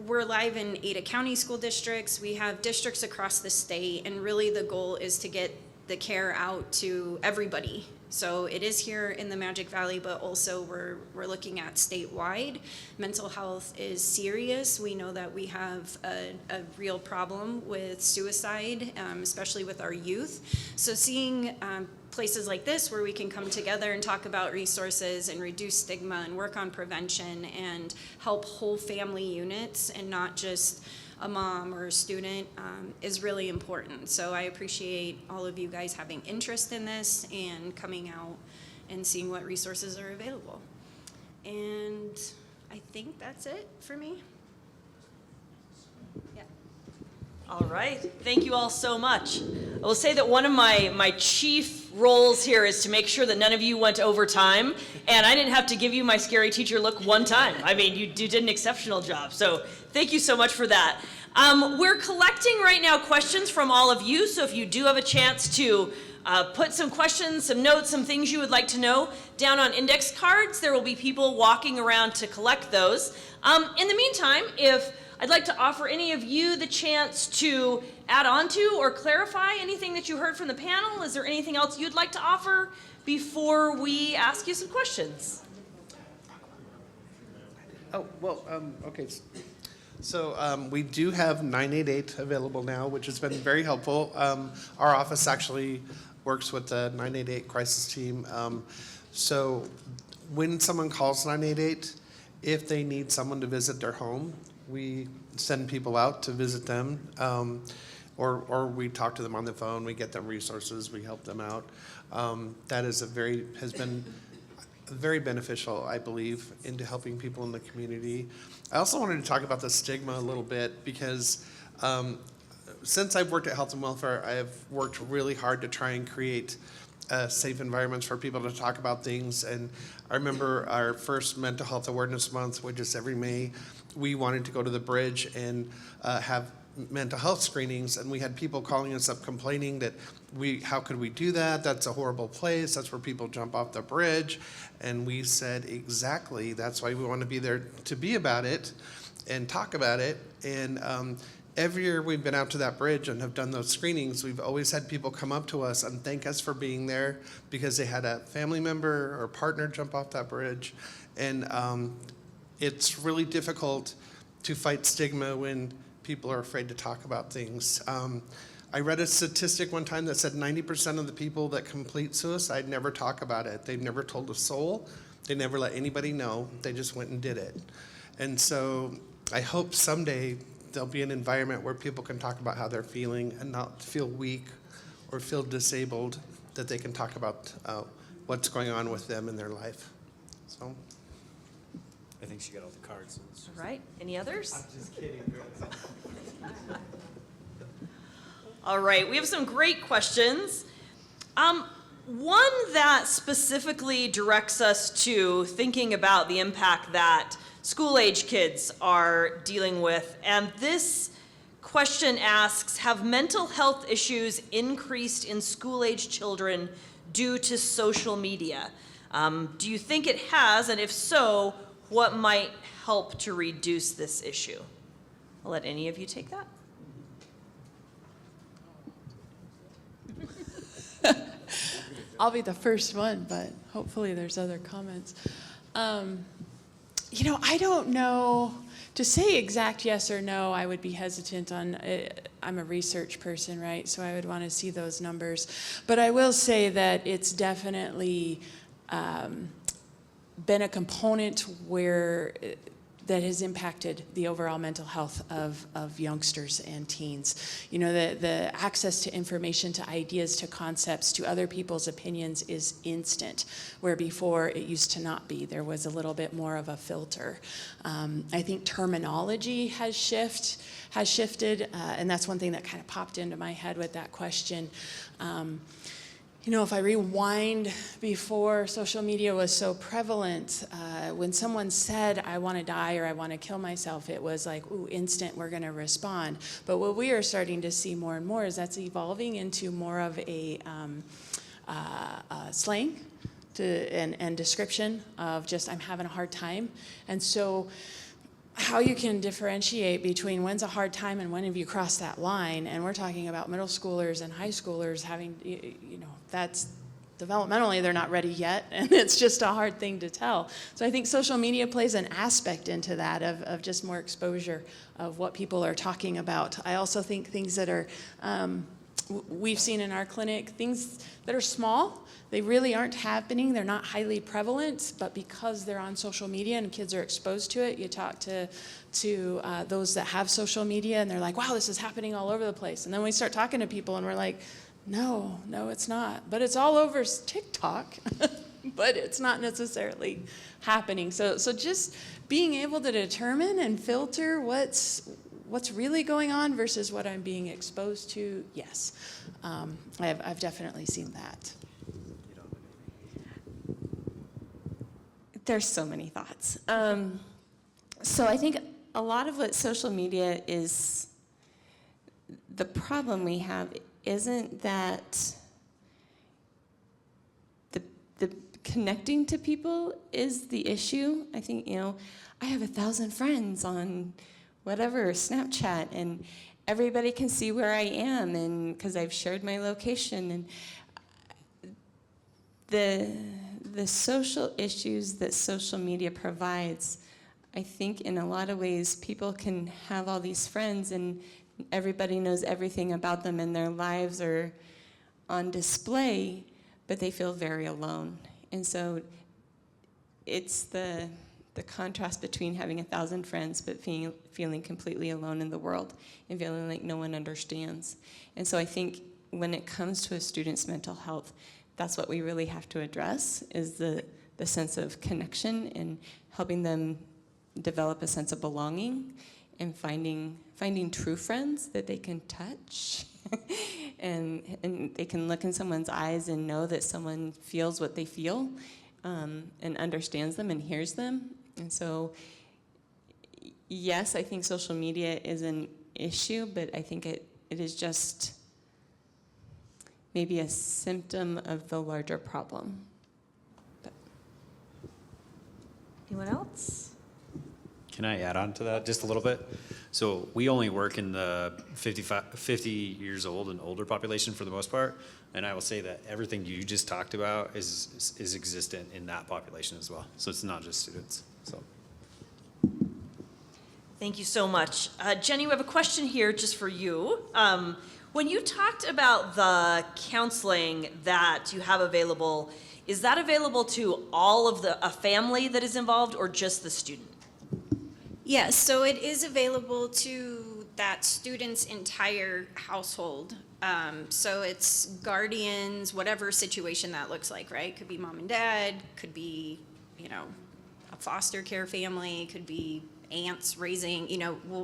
we're live in 8 county school districts. We have districts across the state, and really the goal is to get the care out to everybody. So it is here in the Magic Valley, but also we're looking at statewide. Mental health is serious. We know that we have a real problem with suicide, especially with our youth. So seeing places like this where we can come together and talk about resources and reduce stigma and work on prevention and help whole family units and not just a mom or a student is really important. So I appreciate all of you guys having interest in this and coming out and seeing what resources are available. And I think that's it for me. Yeah. All right, thank you all so much. I will say that one of my chief roles here is to make sure that none of you went over time, and I didn't have to give you my scary teacher look one time. I mean, you did an exceptional job, so thank you so much for that. We're collecting right now questions from all of you, so if you do have a chance to put some questions, some notes, some things you would like to know down on index cards, there will be people walking around to collect those. In the meantime, I'd like to offer any of you the chance to add on to or clarify anything that you heard from the panel. Is there anything else you'd like to offer before we ask you some questions? Oh, well, okay. So we do have 988 available now, which has been very helpful. Our office actually works with the 988 crisis team. So when someone calls 988, if they need someone to visit their home, we send people out to visit them, or we talk to them on the phone. We get them resources. We help them out. That has been very beneficial, I believe, into helping people in the community. I also wanted to talk about the stigma a little bit because since I've worked at Health and Welfare, I have worked really hard to try and create safe environments for people to talk about things. And I remember our first Mental Health Awareness Month, which is every May, we wanted to go to the bridge and have mental health screenings, and we had people calling us up complaining that how could we do that? That's a horrible place. That's where people jump off the bridge. And we said, exactly, that's why we want to be there to be about it and talk about it. And every year we've been out to that bridge and have done those screenings, we've always had people come up to us and thank us for being there because they had a family member or partner jump off that bridge. And it's really difficult to fight stigma when people are afraid to talk about things. I read a statistic one time that said 90% of the people that complete suicide never talk about it. They've never told a soul. They never let anybody know. They just went and did it. And so I hope someday there'll be an environment where people can talk about how they're feeling and not feel weak or feel disabled, that they can talk about what's going on with them in their life. So. I think she got all the cards. All right, any others? I'm just kidding. All right, we have some great questions. One that specifically directs us to thinking about the impact that school-age kids are dealing with. And this question asks, have mental health issues increased in school-age children due to social media? Do you think it has? And if so, what might help to reduce this issue? I'll let any of you take that. I'll be the first one, but hopefully there's other comments. I don't know. To say exact yes or no, I would be hesitant on. I'm a research person, right? So I would want to see those numbers. But I will say that it's definitely been a component where that has impacted the overall mental health of youngsters and teens. You know, the access to information, to ideas, to concepts, to other people's opinions is instant, where before it used to not be. There was a little bit more of a filter. I think terminology has shifted, and that's one thing that kind of popped into my head with that question. If I rewind before social media was so prevalent, when someone said, I want to die or I want to kill myself, it was like, ooh, instant, we're going to respond. But what we are starting to see more and more is that's evolving into more of a slang and description of just, I'm having a hard time. And so how you can differentiate between when's a hard time and when have you crossed that line, and we're talking about middle schoolers and high schoolers having, that's developmentally they're not ready yet, and it's just a hard thing to tell. So I think social media plays an aspect into that of just more exposure of what people are talking about. I also think things that are, we've seen in our clinic, things that are small, they really aren't happening. They're not highly prevalent, but because they're on social media and kids are exposed to it, you talk to those that have social media and they're like, wow, this is happening all over the place. And then we start talking to people and we're like, no, it's not. But it's all over TikTok, but it's not necessarily happening. So just being able to determine and filter what's really going on versus what I'm being exposed to, yes. I've definitely seen that. There's so many thoughts. So I think a lot of what social media is, the problem we have isn't that the connecting to people is the issue. I think, I have 1,000 friends on whatever, Snapchat, and everybody can see where I am, and because I've shared my location, and the social issues that social media provides, I think in a lot of ways people can have all these friends and everybody knows everything about them and their lives are on display, but they feel very alone. And so it's the contrast between having 1,000 friends but feeling completely alone in the world and feeling like no one understands. And so I think when it comes to a student's mental health, that's what we really have to address, is the sense of connection and helping them develop a sense of belonging and finding true friends that they can touch and they can look in someone's eyes and know that someone feels what they feel and understands them and hears them. And so, yes, I think social media is an issue, but I think it is just maybe a symptom of the larger problem. But. Anyone else? Can I add on to that just a little bit? So we only work in the 50 years old and older population for the most part, and I will say that everything you just talked about is existent in that population as well. So it's not just students. So. Thank you so much. Jenny, we have a question here just for you. When you talked about the counseling that you have available, is that available to all of a family that is involved or just the student? Yes, so it is available to that student's entire household. So it's guardians, whatever situation that looks like, right? Could be mom and dad, could be, a foster care family, could be aunts raising,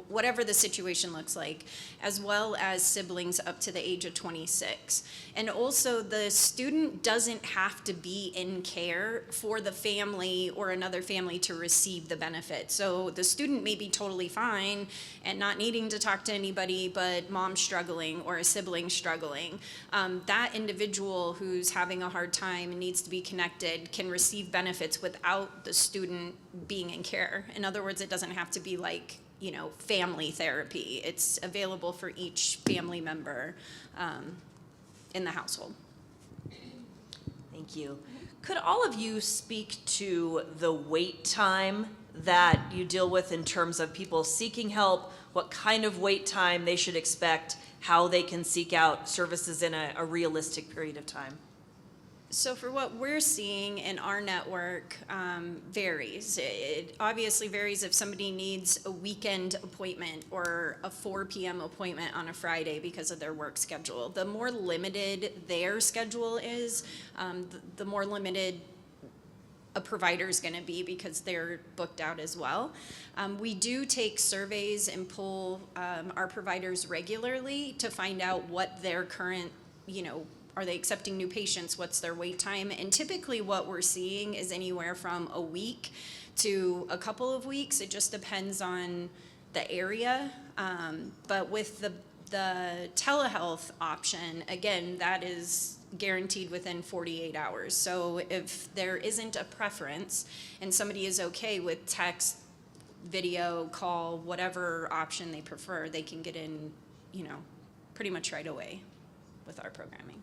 whatever the situation looks like, as well as siblings up to the age of 26. And also the student doesn't have to be in care for the family or another family to receive the benefit. So the student may be totally fine and not needing to talk to anybody, but mom's struggling or a sibling struggling. That individual who's having a hard time and needs to be connected can receive benefits without the student being in care. In other words, it doesn't have to be like, family therapy. It's available for each family member in the household. Thank you. Could all of you speak to the wait time that you deal with in terms of people seeking help, what kind of wait time they should expect, how they can seek out services in a realistic period of time? So for what we're seeing in our network varies. It obviously varies if somebody needs a weekend appointment or a 4 p.m. appointment on a Friday because of their work schedule. The more limited their schedule is, the more limited a provider is going to be because they're booked out as well. We do take surveys and pull our providers regularly to find out what their current, are they accepting new patients? What's their wait time? And typically what we're seeing is anywhere from a week to a couple of weeks. It just depends on the area. But with the telehealth option, again, that is guaranteed within 48 hours. So if there isn't a preference and somebody is okay with text, video, call, whatever option they prefer, they can get in, pretty much right away with our programming.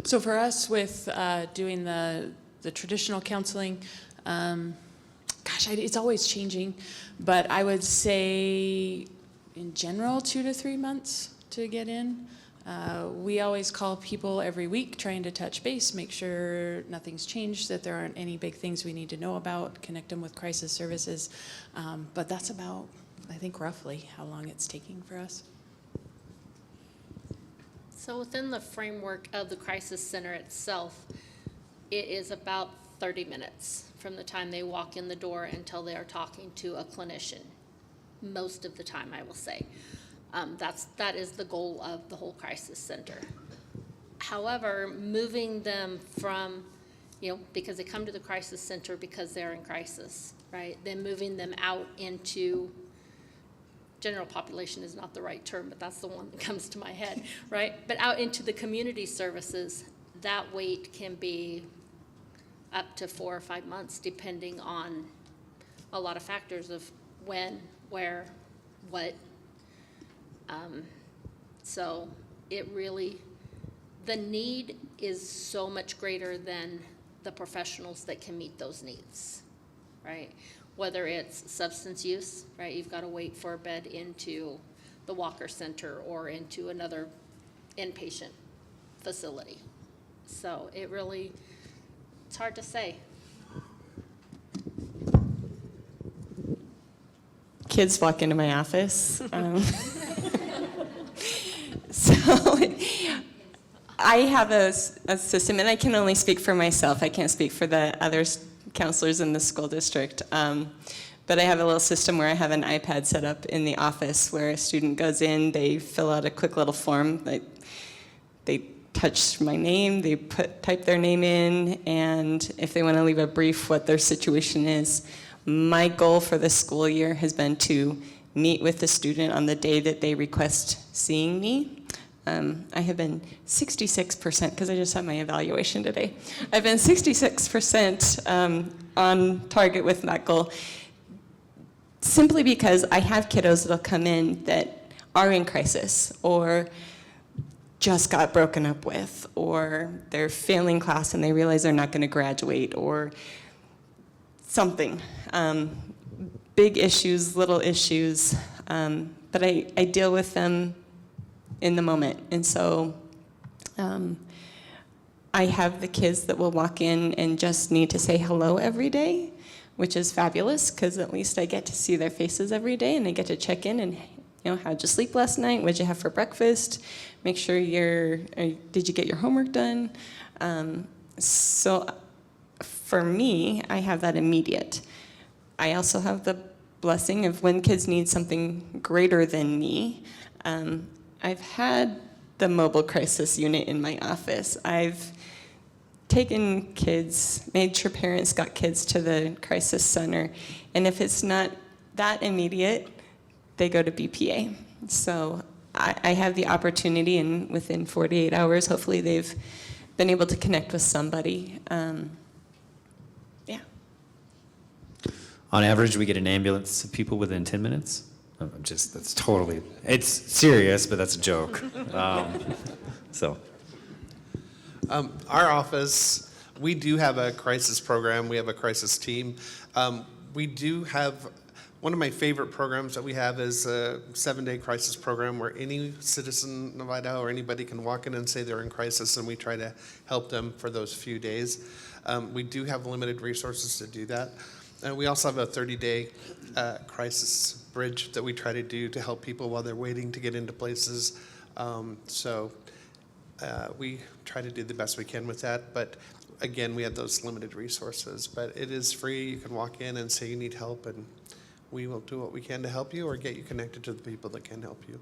So for us with doing the traditional counseling, it's always changing, but I would say in general 2 to 3 months to get in. We always call people every week trying to touch base, make sure nothing's changed, that there aren't any big things we need to know about, connect them with crisis services. But that's about, I think, roughly how long it's taking for us. So within the framework of the crisis center itself, it is about 30 minutes from the time they walk in the door until they are talking to a clinician. Most of the time, I will say. That is the goal of the whole crisis center. However, moving them from, because they come to the crisis center because they're in crisis, right? Then moving them out into general population is not the right term, but that's the one that comes to my head, right? But out into the community services, that wait can be up to 4 or 5 months, depending on a lot of factors of when, where, what. So it really, the need is so much greater than the professionals that can meet those needs, right? Whether it's substance use, right? You've got to wait for a bed into the Walker Center or into another inpatient facility. So it really, it's hard to say. Kids walk into my office. So I have a system, and I can only speak for myself. I can't speak for the other counselors in the school district. But I have a little system where I have an iPad set up in the office where a student goes in, they fill out a quick little form. They touch my name, they type their name in, and if they want to leave a brief what their situation is. My goal for the school year has been to meet with the student on the day that they request seeing me. I have been 66%, because I just had my evaluation today. I've been 66% on target with that goal, simply because I have kiddos that'll come in that are in crisis, or just got broken up with, or they're failing class and they realize they're not going to graduate, or something. big issues, little issues, but I deal with them in the moment. And so I have the kids that will walk in and just need to say hello every day, which is fabulous because at least I get to see their faces every day and I get to check in and, how'd you sleep last night? What'd you have for breakfast? Make sure did you get your homework done? So for me, I have that immediate. I also have the blessing of when kids need something greater than me. I've had the mobile crisis unit in my office. I've taken kids, made sure parents got kids to the crisis center, and if it's not that immediate, they go to BPA. So I have the opportunity, and within 48 hours, hopefully they've been able to connect with somebody. On average, we get an ambulance to people within 10 minutes. It's serious, but that's a joke. Our office, we do have a crisis program. We have a crisis team. We do have, one of my favorite programs that we have is a 7-day crisis program where any citizen of Idaho or anybody can walk in and say they're in crisis, and we try to help them for those few days. We do have limited resources to do that. And we also have a 30-day crisis bridge that we try to do to help people while they're waiting to get into places. We try to do the best we can with that. But again, we have those limited resources. But it is free. You can walk in and say you need help, and we will do what we can to help you or get you connected to the people that can help you.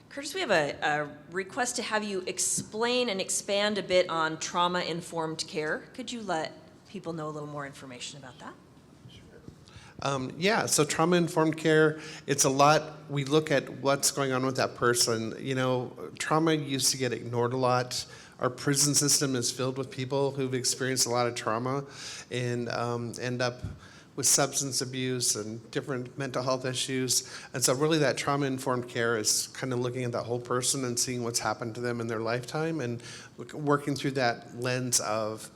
Curtis, we have a request to have you explain and expand a bit on trauma-informed care. Could you let people know a little more information about that? So trauma-informed care, it's a lot, we look at what's going on with that person. Trauma used to get ignored a lot. Our prison system is filled with people who've experienced a lot of trauma and end up with substance abuse and different mental health issues. And so really that trauma-informed care is kind of looking at that whole person and seeing what's happened to them in their lifetime and working through that lens of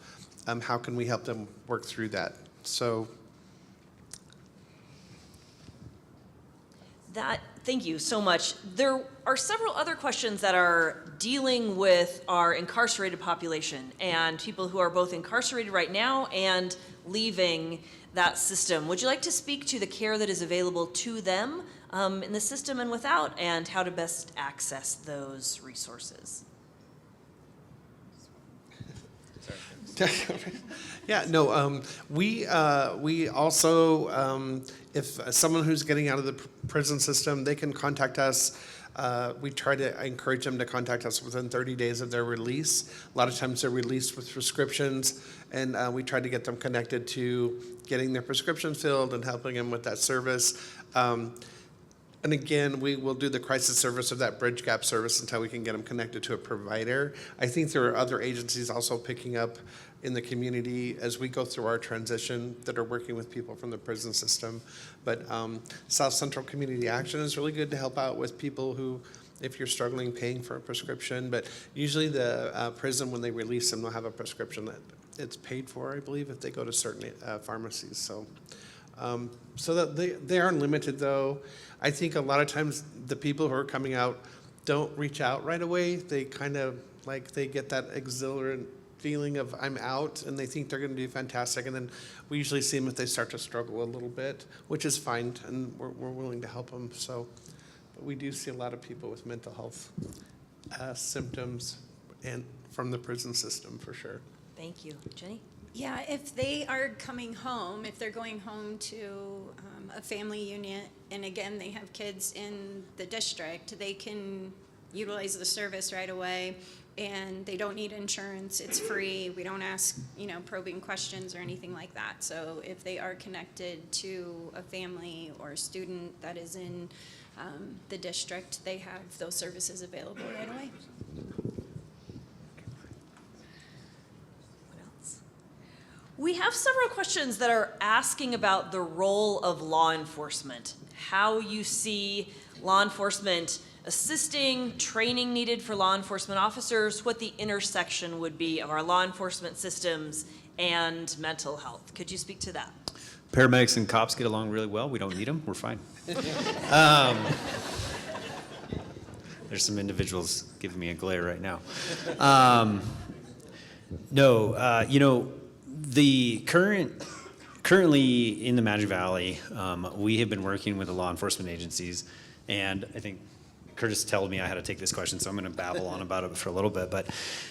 how can we help them work through that. So thank you so much. There are several other questions that are dealing with our incarcerated population and people who are both incarcerated right now and leaving that system. Would you like to speak to the care that is available to them in the system and without, and how to best access those resources? We also, if someone who's getting out of the prison system, they can contact us. We try to encourage them to contact us within 30 days of their release. A lot of times they're released with prescriptions, and we try to get them connected to getting their prescription filled and helping them with that service. And again, we will do the crisis service of that bridge gap service until we can get them connected to a provider. I think there are other agencies also picking up in the community as we go through our transition that are working with people from the prison system. But South Central Community Action is really good to help out with people who, if you're struggling paying for a prescription. But usually the prison, when they release them, they'll have a prescription that it's paid for, I believe, if they go to certain pharmacies. So that they aren't limited, though. I think a lot of times the people who are coming out don't reach out right away. They kind of they get that exhilarant feeling of I'm out, and they think they're going to do fantastic. And then we usually see them if they start to struggle a little bit, which is fine, and we're willing to help them. So, but we do see a lot of people with mental health symptoms and from the prison system for sure. Thank you. Jenny? Yeah, if they are coming home, if they're going home to a family unit, and again, they have kids in the district, they can utilize the service right away, and they don't need insurance. It's free. We don't ask, probing questions or anything like that. So if they are connected to a family or a student that is in the district, they have those services available right away. We have several questions that are asking about the role of law enforcement, how you see law enforcement assisting, training needed for law enforcement officers, what the intersection would be of our law enforcement systems and mental health. Could you speak to that? Paramedics and cops get along really well. We don't need them. We're fine. There's some individuals giving me a glare right now. Currently in the Magic Valley, we have been working with the law enforcement agencies, and I think Curtis told me I had to take this question, so I'm going to babble on about it for a little bit. But,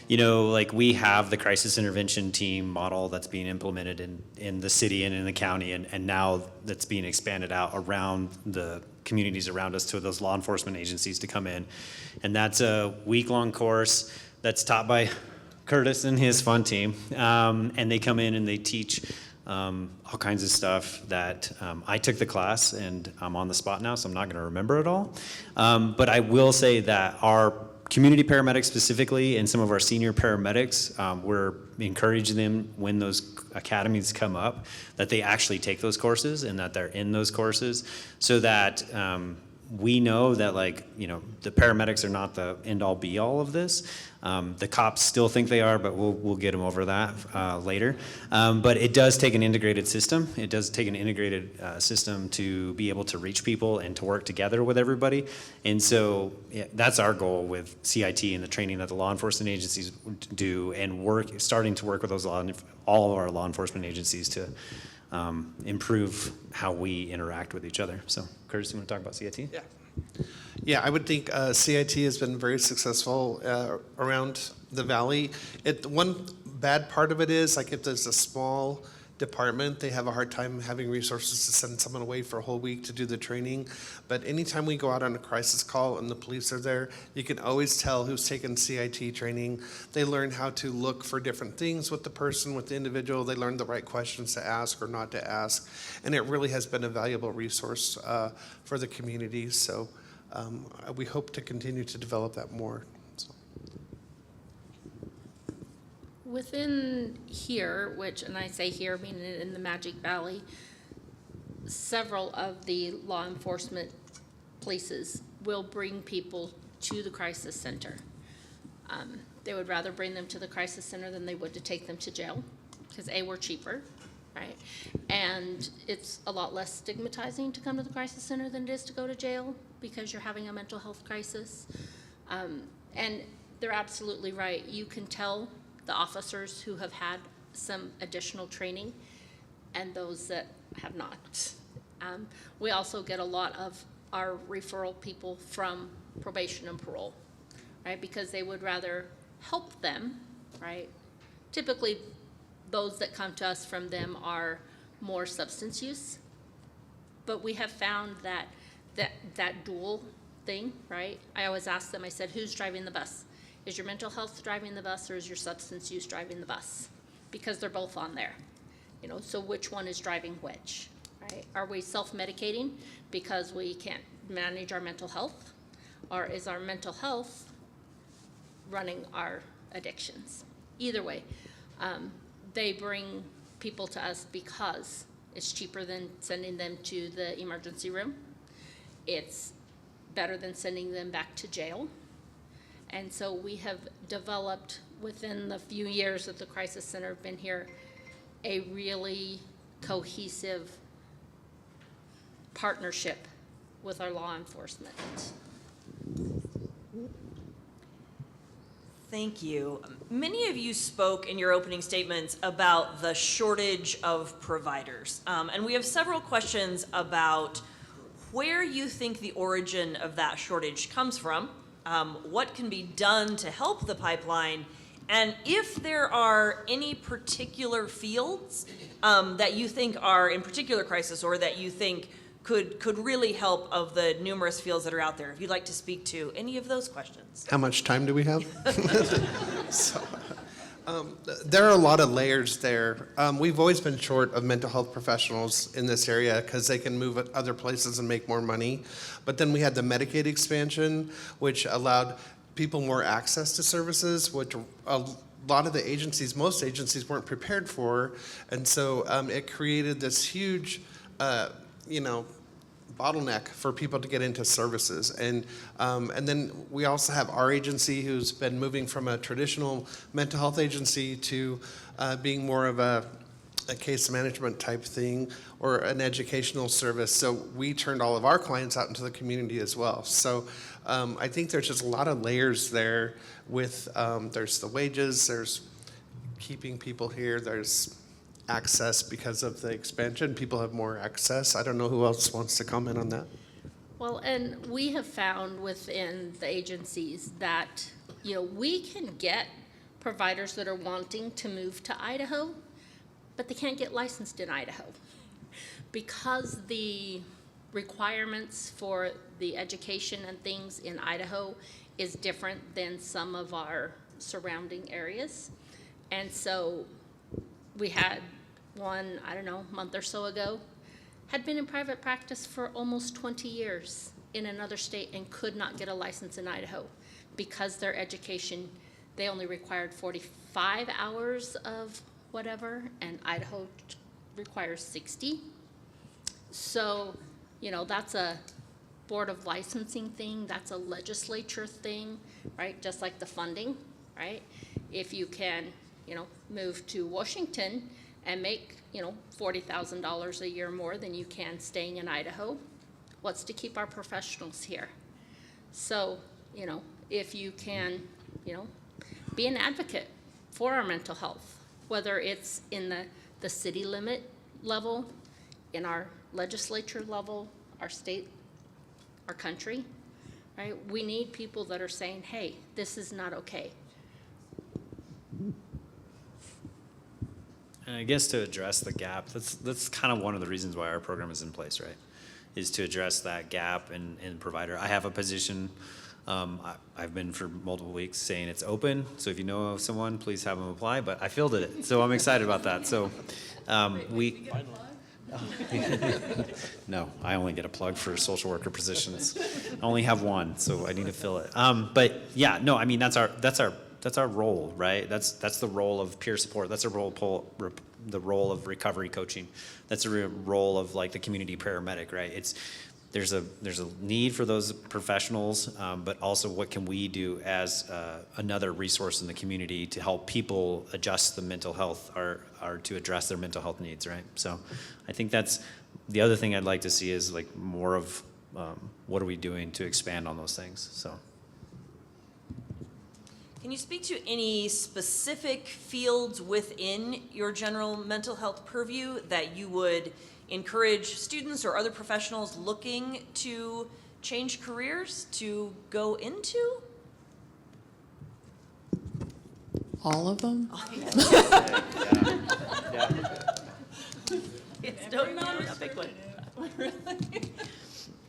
we have the crisis intervention team model that's being implemented in the city and in the county, and now that's being expanded out around the communities around us to those law enforcement agencies to come in. And that's a week-long course that's taught by Curtis and his fun team. And they come in and they teach all kinds of stuff that I took the class, and I'm on the spot now, so I'm not going to remember it all. But I will say that our community paramedics specifically and some of our senior paramedics, we're encouraging them when those academies come up that they actually take those courses and that they're in those courses, so that we know that the paramedics are not the end-all be-all of this. The cops still think they are, but we'll get them over that later. But it does take an integrated system. It does take an integrated system to be able to reach people and to work together with everybody. And so that's our goal with CIT and the training that the law enforcement agencies do, and starting to work with all of our law enforcement agencies to improve how we interact with each other. So, Curtis, you want to talk about CIT? Yeah, I would think CIT has been very successful around the valley. One bad part of it is, if there's a small department, they have a hard time having resources to send someone away for a whole week to do the training. But anytime we go out on a crisis call and the police are there, you can always tell who's taken CIT training. They learn how to look for different things with the person, with the individual. They learn the right questions to ask or not to ask. And it really has been a valuable resource for the community. So we hope to continue to develop that more. Within here, and I say here, meaning in the Magic Valley, several of the law enforcement places will bring people to the crisis center. They would rather bring them to the crisis center than they would to take them to jail, because we're cheaper, right? And it's a lot less stigmatizing to come to the crisis center than it is to go to jail because you're having a mental health crisis. And they're absolutely right. You can tell the officers who have had some additional training and those that have not. We also get a lot of our referral people from probation and parole, right? Because they would rather help them, right? Typically, those that come to us from them are more substance use, but we have found that dual thing, right? I always ask them, I said, who's driving the bus? Is your mental health driving the bus, or is your substance use driving the bus? Because they're both on there, so which one is driving which, right? Are we self-medicating because we can't manage our mental health, or is our mental health running our addictions? Either way, they bring people to us because it's cheaper than sending them to the emergency room. It's better than sending them back to jail. And so we have developed, within the few years that the Crisis Center have been here, a really cohesive partnership with our law enforcement. Thank you. Many of you spoke in your opening statements about the shortage of providers. And we have several questions about where you think the origin of that shortage comes from, what can be done to help the pipeline, and if there are any particular fields that you think are in particular crisis, or that you think could really help of the numerous fields that are out there. If you'd like to speak to any of those questions. How much time do we have? There are a lot of layers there. We've always been short of mental health professionals in this area because they can move at other places and make more money. But then we had the Medicaid expansion, which allowed people more access to services, which a lot of the agencies, most agencies weren't prepared for. And so it created this huge, bottleneck for people to get into services. And then we also have our agency, who's been moving from a traditional mental health agency to being more of a a case management type thing or an educational service. So we turned all of our clients out into the community as well. So I think there's just a lot of layers there with, there's the wages, there's keeping people here, there's access because of the expansion. People have more access. I don't know who else wants to comment on that. Well, and we have found within the agencies that, we can get providers that are wanting to move to Idaho, but they can't get licensed in Idaho because the requirements for the education and things in Idaho is different than some of our surrounding areas. And so we had one, I don't know, month or so ago, had been in private practice for almost 20 years in another state and could not get a license in Idaho because their education, they only required 45 hours of whatever, and Idaho requires 60. So, that's a Board of Licensing thing, that's a legislature thing, right? Just like the funding, right? If you can, move to Washington and make, $40,000 a year more than you can staying in Idaho, what's to keep our professionals here? So, if you can, be an advocate for our mental health, whether it's in the city limit level, in our legislature level, our state, our country, right? We need people that are saying, hey, this is not okay. And I guess to address the gap, that's kind of one of the reasons why our program is in place, right? Is to address that gap in provider. I have a position, I've been for multiple weeks saying it's open, so if you know of someone, please have them apply, but I fielded it, so I'm excited about that. So no, I only get a plug for social worker positions. I only have one, so I need to fill it. But yeah, no, I mean, that's our role, right? That's the role of peer support. That's the role of recovery coaching. That's the role of like the community paramedic, right? There's a need for those professionals, but also what can we do as another resource in the community to help people adjust the mental health or to address their mental health needs, right? So I think that's the other thing I'd like to see is like more of what are we doing to expand on those things, so. Can you speak to any specific fields within your general mental health purview that you would encourage students or other professionals looking to change careers to go into? All of them? It's not a big one.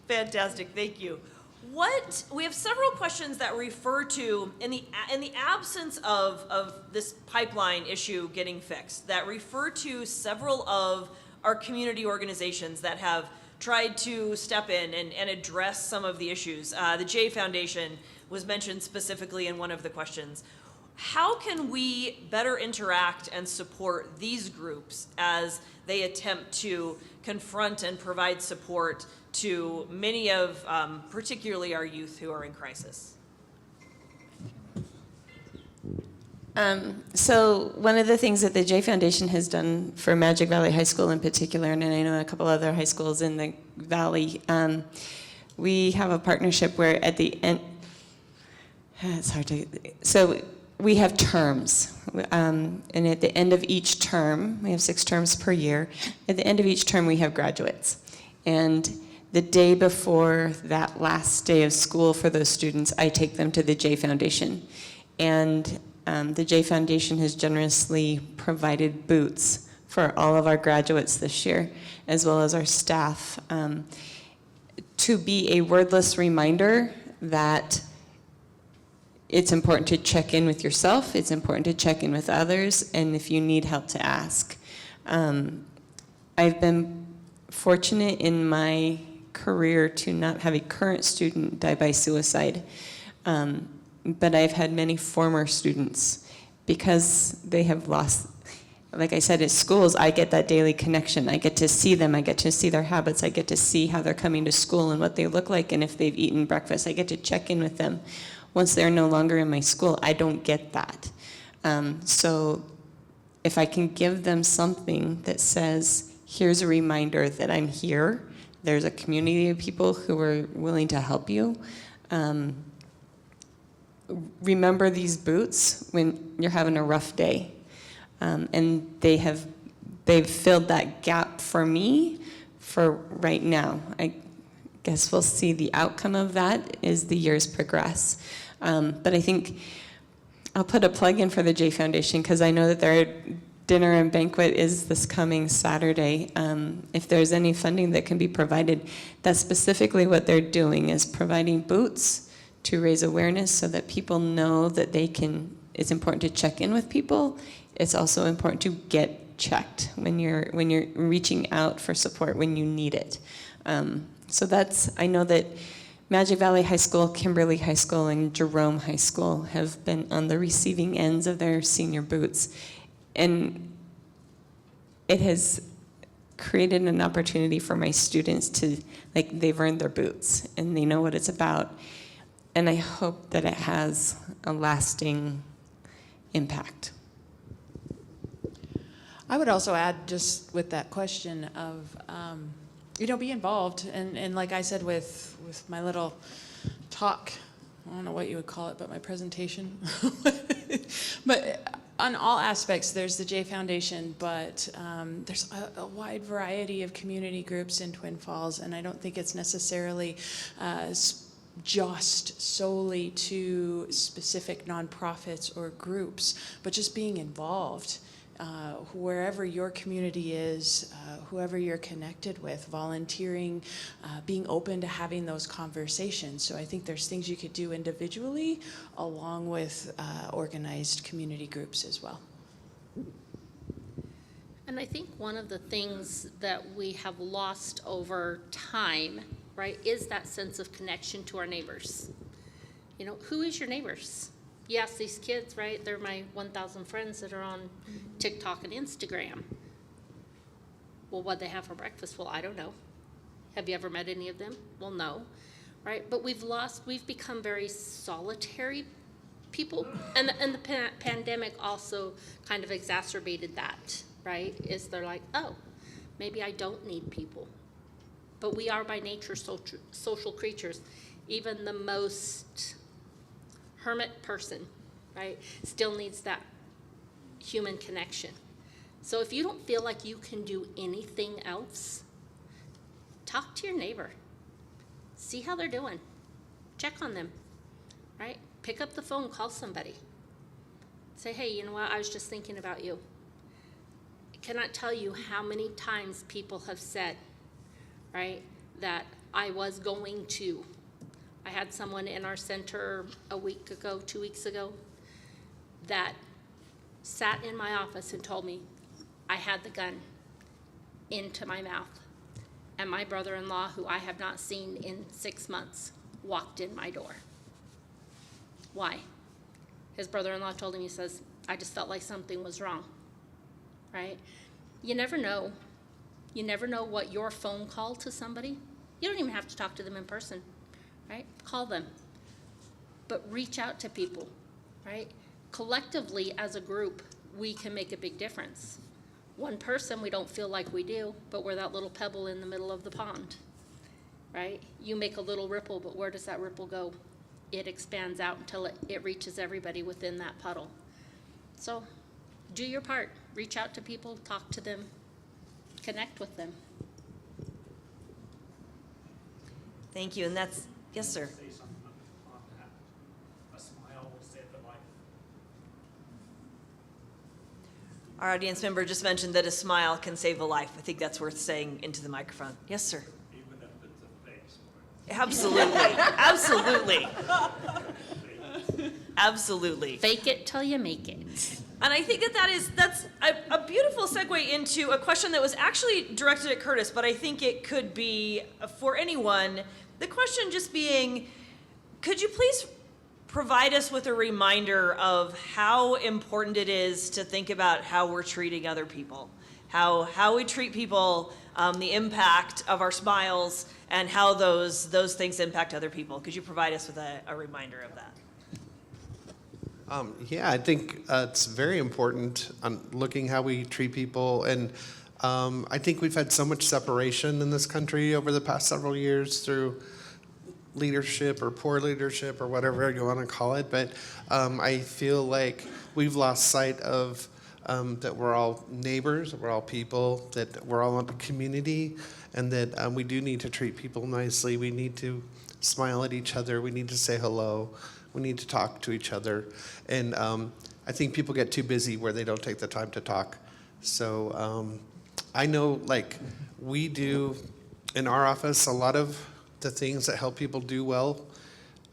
Fantastic, thank you. We have several questions that refer to, in the absence of this pipeline issue getting fixed, that refer to several of our community organizations that have tried to step in and address some of the issues. The J Foundation was mentioned specifically in one of the questions. How can we better interact and support these groups as they attempt to confront and provide support to many of, particularly our youth who are in crisis? So one of the things that the J Foundation has done for Magic Valley High School in particular, and I know a couple other high schools in the valley, we have a partnership where at the end, so we have terms, and at the end of each term, we have 6 terms per year, at the end of each term we have graduates. And the day before that last day of school for those students, I take them to the J Foundation. And the J Foundation has generously provided boots for all of our graduates this year, as well as our staff, to be a wordless reminder that it's important to check in with yourself, it's important to check in with others, and if you need help, to ask. I've been fortunate in my career to not have a current student die by suicide. But I've had many former students, because they have lost, like I said, at schools, I get that daily connection. I get to see them, I get to see their habits, I get to see how they're coming to school and what they look like, and if they've eaten breakfast, I get to check in with them. Once they're no longer in my school, I don't get that. So if I can give them something that says, here's a reminder that I'm here, there's a community of people who are willing to help you. Remember these boots when you're having a rough day. And they've filled that gap for me for right now. I guess we'll see the outcome of that as the years progress. But I think I'll put a plug in for the J Foundation because I know that their dinner and banquet is this coming Saturday. If there's any funding that can be provided, that's specifically what they're doing, is providing boots to raise awareness so that people know that it's important to check in with people. It's also important to get checked when you're reaching out for support when you need it. I know that Magic Valley High School, Kimberly High School, and Rhom High School have been on the receiving ends of their senior boots. And it has created an opportunity for my students to, they've earned their boots and they know what it's about. And I hope that it has a lasting impact. I would also add, just with that question of, be involved. And like I said with my little talk, I don't know what you would call it, but my presentation. But on all aspects, there's the J Foundation, but there's a wide variety of community groups in Twin Falls, and I don't think it's necessarily just solely to specific nonprofits or groups, but just being involved. Wherever your community is, whoever you're connected with, volunteering, being open to having those conversations. So I think there's things you could do individually along with organized community groups as well. And I think one of the things that we have lost over time, right, is that sense of connection to our neighbors. Who is your neighbors? Yes, these kids, right? They're my 1,000 friends that are on TikTok and Instagram. Well, what'd they have for breakfast? Well, I don't know. Have you ever met any of them? Well, no, right? But we've become very solitary people. And the pandemic also kind of exacerbated that, right? Is they're like, oh, maybe I don't need people. But we are by nature social creatures. Even the most hermit person, right, still needs that human connection. So if you don't feel like you can do anything else, talk to your neighbor. See how they're doing. Check on them, right? Pick up the phone, call somebody. Say, hey, you know what, I was just thinking about you. I cannot tell you how many times people have said, right, that I was going to. I had someone in our center a week ago, 2 weeks ago, that sat in my office and told me I had the gun into my mouth. And my brother-in-law, who I have not seen in 6 months, walked in my door. Why? His brother-in-law told him, he says, I just felt like something was wrong, right? You never know. You never know what your phone call to somebody. You don't even have to talk to them in person. Right? Call them. But reach out to people, right? Collectively, as a group, we can make a big difference. One person, we don't feel like we do, but we're that little pebble in the middle of the pond, right? You make a little ripple, but where does that ripple go? It expands out until it reaches everybody within that puddle. So do your part. Reach out to people, talk to them, connect with them. Thank you, and that's, yes, sir. Say something on that. A smile will save the life. Our audience member just mentioned that a smile can save a life. I think that's worth saying into the microphone. Yes, sir. Even if it's a fake smile. Absolutely. Absolutely. Absolutely. Fake it till you make it. And I think that's a beautiful segue into a question that was actually directed at Curtis, but I think it could be for anyone. The question just being, could you please provide us with a reminder of how important it is to think about how we're treating other people, how we treat people, the impact of our smiles, and how those things impact other people. Could you provide us with a reminder of that? Yeah, I think it's very important on looking how we treat people. And I think we've had so much separation in this country over the past several years through leadership or poor leadership or whatever you want to call it. But I feel like we've lost sight of that we're all neighbors, we're all people, that we're all a community, and that we do need to treat people nicely. We need to smile at each other. We need to say hello. We need to talk to each other. And I think people get too busy where they don't take the time to talk. So I know, like, we do in our office a lot of the things that help people do well.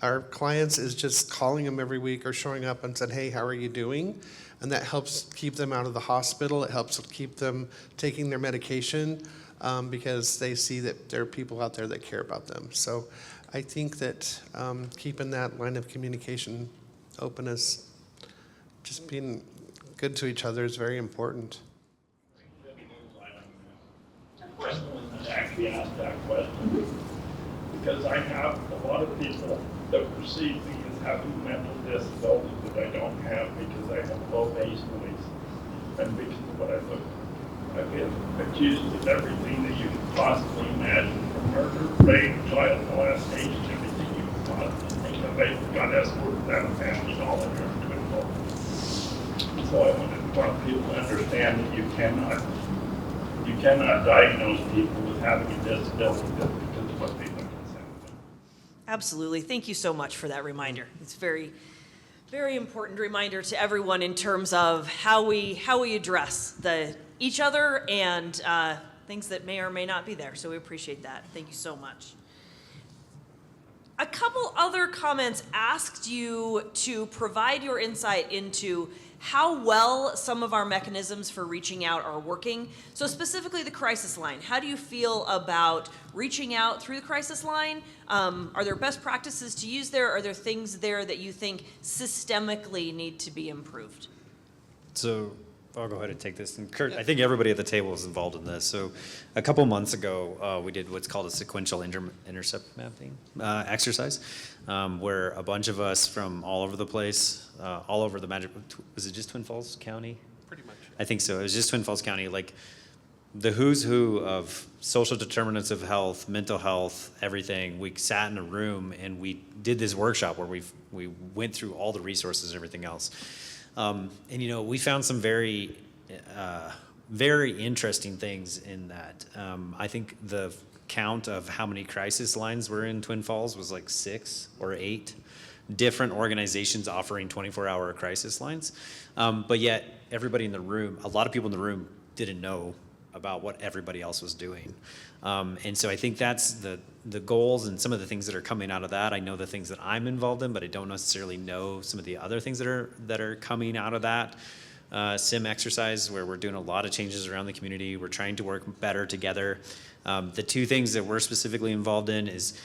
Our clients is just calling them every week or showing up and said, hey, how are you doing? And that helps keep them out of the hospital. It helps keep them taking their medication because they see that there are people out there that care about them. So I think that keeping that line of communication open is just being good to each other is very important. Personally, actually asked that question because I have a lot of people that perceive me as having mental disability that I don't have because I have low bass noise and because of what I look like. I've been accused of everything that you could possibly imagine, from murder, rape, child molestation, everything you could possibly think of. I got escorted out of family all in here in Twin Falls. So I want people to understand that you cannot diagnose people with having a disability just because of what they look and sound like. Absolutely. Thank you so much for that reminder. It's very, very important reminder to everyone in terms of how we address each other and things that may or may not be there. So we appreciate that. Thank you so much. A couple other comments asked you to provide your insight into how well some of our mechanisms for reaching out are working. So specifically the crisis line. How do you feel about reaching out through the crisis line? Are there best practices to use there? Are there things there that you think systemically need to be improved? So I'll go ahead and take this. And Kurt, I think everybody at the table is involved in this. So a couple months ago, we did what's called a sequential intercept mapping exercise, where a bunch of us from all over the place, all over the was it just Twin Falls County? Pretty much. I think so. It was just Twin Falls County, like the who's who of social determinants of health, mental health, everything. We sat in a room and we did this workshop where we went through all the resources and everything else. And we found some very, very interesting things in that. I think the count of how many crisis lines were in Twin Falls was like 6 or 8 different organizations offering 24-hour crisis lines. But yet everybody in the room, a lot of people in the room didn't know about what everybody else was doing. And so I think that's the goals and some of the things that are coming out of that. I know the things that I'm involved in, but I don't necessarily know some of the other things that are coming out of that sim exercise, where we're doing a lot of changes around the community. We're trying to work better together. The 2 things that we're specifically involved in is,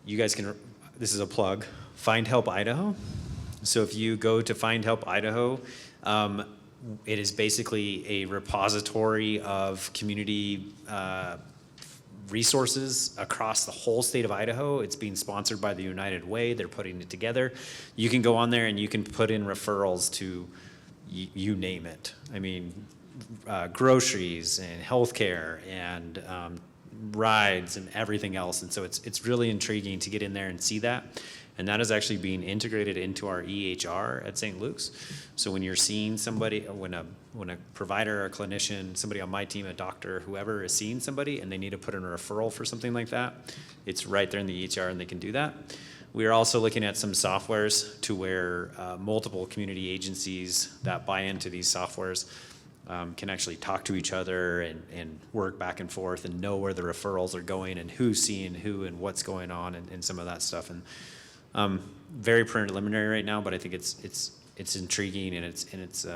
you guys can, this is a plug, Find Help Idaho. So if you go to Find Help Idaho, it is basically a repository of community resources across the whole state of Idaho. It's being sponsored by the United Way. They're putting it together. You can go on there and you can put in referrals to you name it. I mean, groceries and healthcare and rides and everything else. And so it's really intriguing to get in there and see that. And that is actually being integrated into our EHR at St. Luke's. So when you're seeing somebody, when a provider or a clinician, somebody on my team, a doctor, whoever is seeing somebody and they need to put in a referral for something like that, it's right there in the EHR and they can do that. We are also looking at some softwares to where multiple community agencies that buy into these softwares can actually talk to each other and work back and forth and know where the referrals are going and who's seeing who and what's going on and some of that stuff. And very preliminary right now, but I think it's intriguing and it's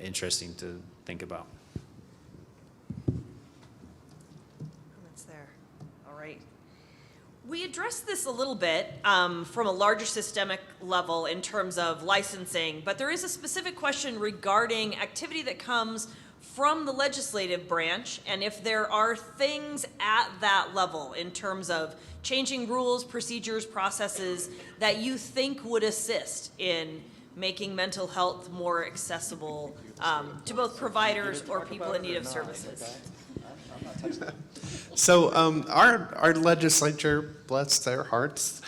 interesting to think about. That's there. All right. We addressed this a little bit from a larger systemic level in terms of licensing, but there is a specific question regarding activity that comes from the legislative branch, and if there are things at that level in terms of changing rules, procedures, processes that you think would assist in making mental health more accessible to both providers or people in need of services. So our legislature, bless their hearts,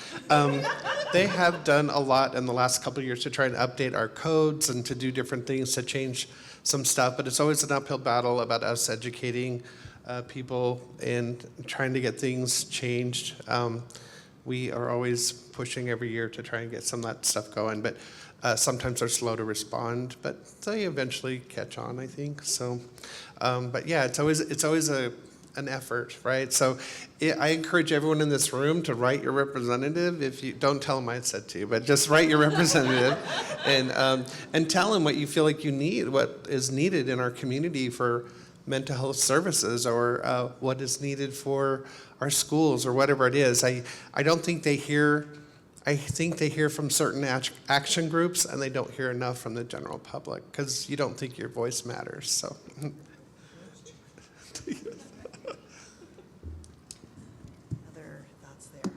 they have done a lot in the last couple of years to try and update our codes and to do different things to change some stuff, but it's always an uphill battle about us educating people and trying to get things changed. We are always pushing every year to try and get some of that stuff going, but sometimes they're slow to respond, but they eventually catch on, I think. So, but yeah, it's always an effort, right? So I encourage everyone in this room to write your representative. If you don't tell them I said to you, but just write your representative and tell them what you feel like you need, what is needed in our community for mental health services, or what is needed for our schools, or whatever it is. I don't think they hear. I think they hear from certain action groups, and they don't hear enough from the general public because you don't think your voice matters. So. Other thoughts there?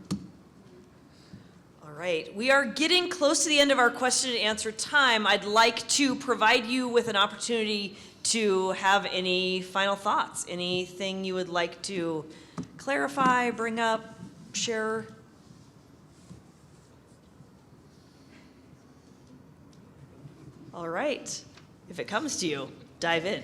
All right, we are getting close to the end of our question and answer time. I'd like to provide you with an opportunity to have any final thoughts, anything you would like to clarify, bring up, share. All right, if it comes to you, dive in.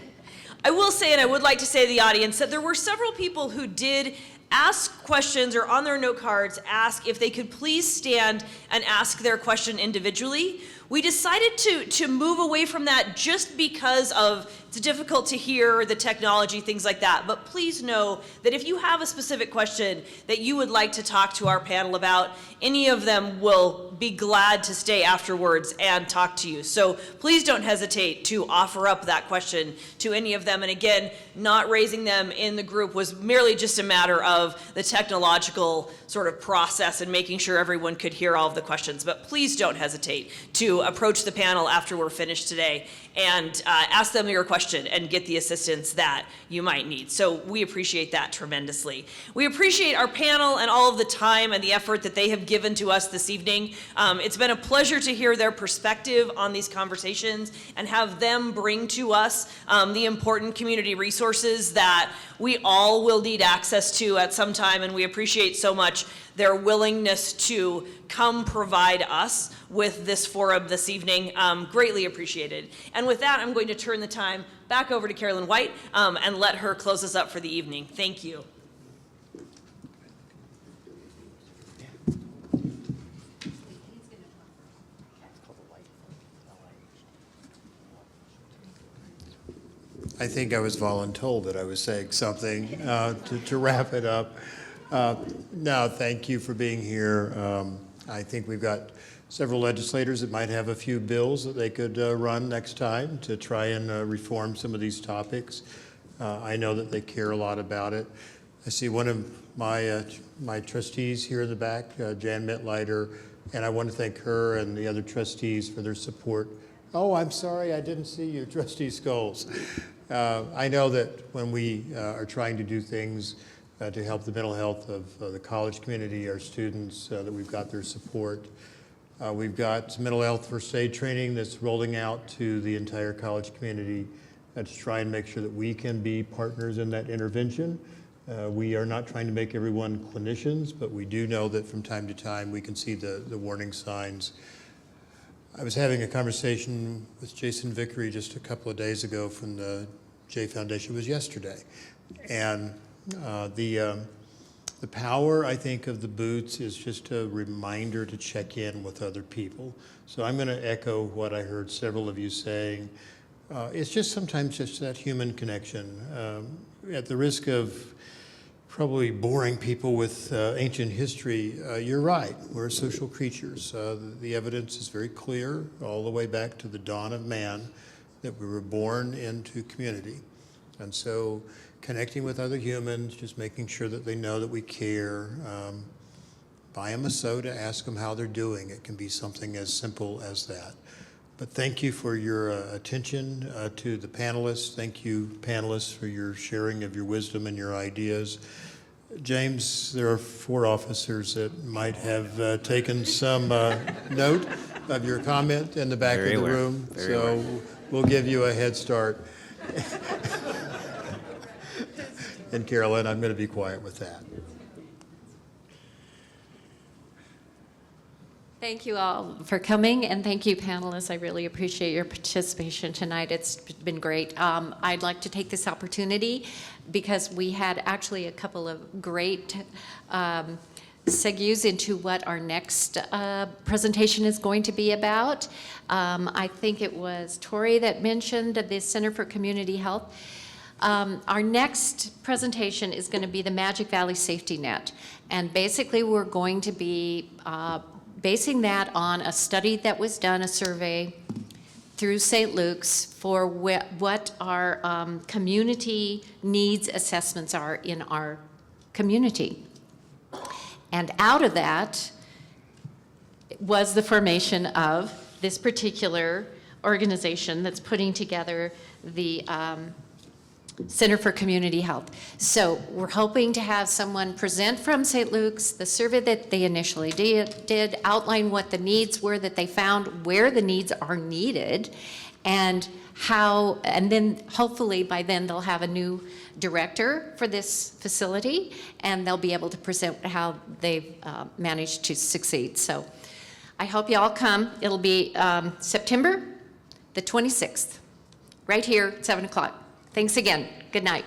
I will say, and I would like to say to the audience, that there were several people who did ask questions, or on their note cards ask if they could please stand and ask their question individually. We decided to move away from that just because of it's difficult to hear, the technology, things like that. But please know that if you have a specific question that you would like to talk to our panel about, any of them will be glad to stay afterwards and talk to you. So please don't hesitate to offer up that question to any of them. And again, not raising them in the group was merely just a matter of the technological sort of process and making sure everyone could hear all of the questions. But please don't hesitate to approach the panel after we're finished today and ask them your question and get the assistance that you might need. So we appreciate that tremendously. We appreciate our panel and all of the time and the effort that they have given to us this evening. It's been a pleasure to hear their perspective on these conversations and have them bring to us the important community resources that we all will need access to at some time, and we appreciate so much their willingness to come provide us with this forum this evening. Greatly appreciated. And with that, I'm going to turn the time back over to Carolyn White and let her close us up for the evening. Thank you. I think I was voluntold that I was saying something to wrap it up. No, thank you for being here. I think we've got several legislators that might have a few bills that they could run next time to try and reform some of these topics. I know that they care a lot about it. I see one of my trustees here in the back, Jan Mitleiter, and I want to thank her and the other trustees for their support. Oh, I'm sorry, I didn't see you, Trustee Scholes. I know that when we are trying to do things to help the mental health of the college community, our students, that we've got their support. We've got mental health first aid training that's rolling out to the entire college community to try and make sure that we can be partners in that intervention. We are not trying to make everyone clinicians, but we do know that from time to time we can see the warning signs. I was having a conversation with Jason Vickery just a couple of days ago from the J Foundation. It was yesterday. And the power, I think, of the boots is just a reminder to check in with other people. So I'm going to echo what I heard several of you saying. It's just sometimes just that human connection. At the risk of probably boring people with ancient history, you're right, we're social creatures. The evidence is very clear all the way back to the dawn of man that we were born into community. And so connecting with other humans, just making sure that they know that we care, buy them a soda, ask them how they're doing. It can be something as simple as that. But thank you for your attention to the panelists. Thank you, panelists, for your sharing of your wisdom and your ideas. James, there are 4 officers that might have taken some note. of your comment in the back Very of the aware. room, Very so aware. we'll give you a head start. And Carolyn, I'm going to be quiet with that. Thank you all for coming, and thank you, panelists. I really appreciate your participation tonight. It's been great. I'd like to take this opportunity because we had actually a couple of great segues into what our next presentation is going to be about. I think it was Tori that mentioned the Center for Community Health. Our next presentation is going to be the Magic Valley Safety Net, and basically we're going to be basing that on a study that was done, a survey through St. Luke's for what our community needs assessments are in our community. And out of that was the formation of this particular organization that's putting together the Center for Community Health. So we're hoping to have someone present from St. Luke's, the survey that they initially did, outline what the needs were that they found, where the needs are needed, and how, and then hopefully by then they'll have a new director for this facility, and they'll be able to present how they've managed to succeed. So I hope you all come. It'll be September the 26th, right here at 7 o'clock. Thanks again. Good night.